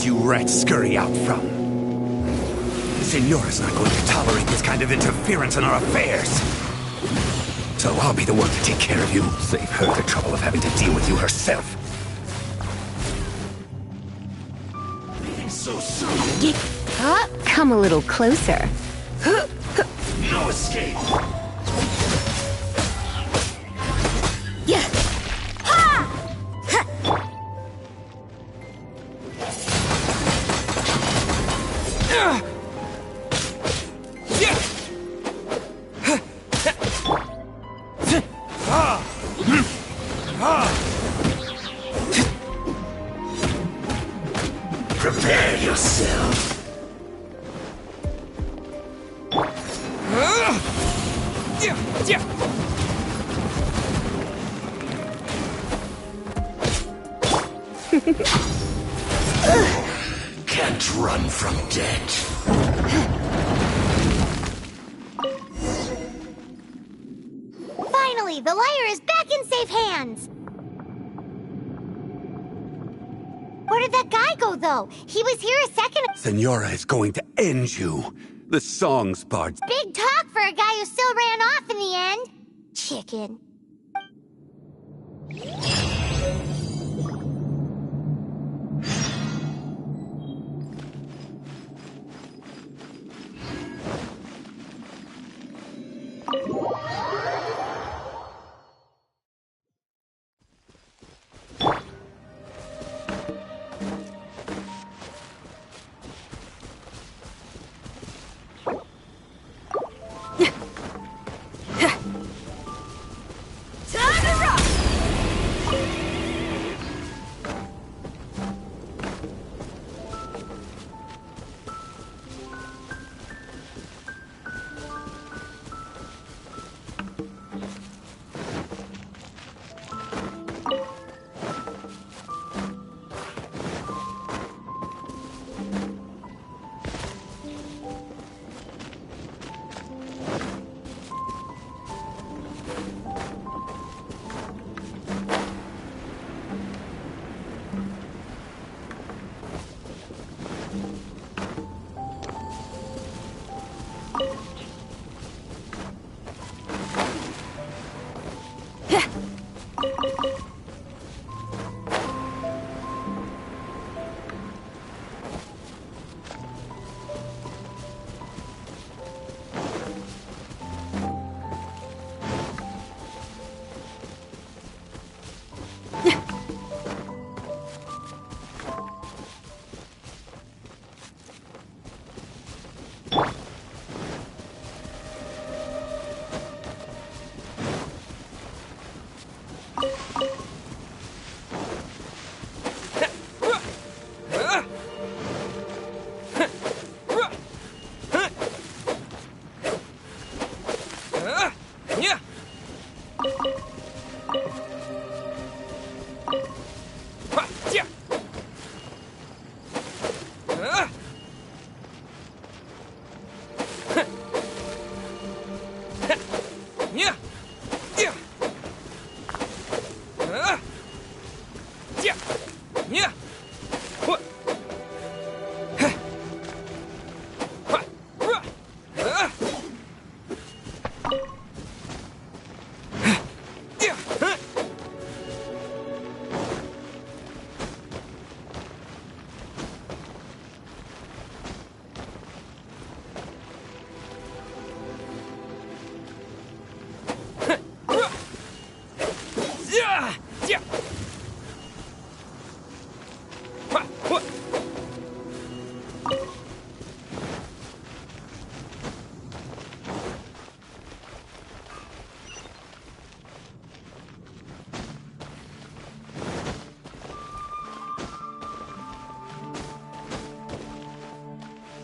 You rats scurry out from. Signora's not going to tolerate this kind of interference in our affairs. So I'll be the one to take care of you. Save her the trouble of having to deal with you herself. So soon. Come a little closer. No escape. Can't run from death. Finally, the liar is back in safe hands! Where did that guy go, though? He was here a second. Senora is going to end you. The song's bards. Big talk for a guy who still ran off in the end. Chicken.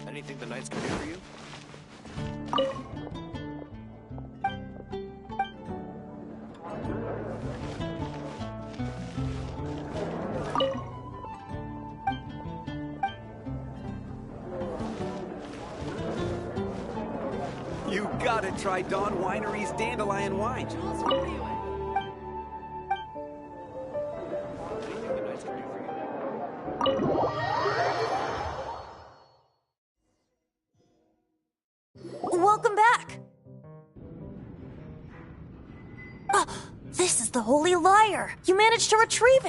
Anything the knights can do for you? You gotta try Dawn Winery's Dandelion Wine. Anything the knights can do for you? Welcome back! This is the Holy Liar! You managed to retrieve it!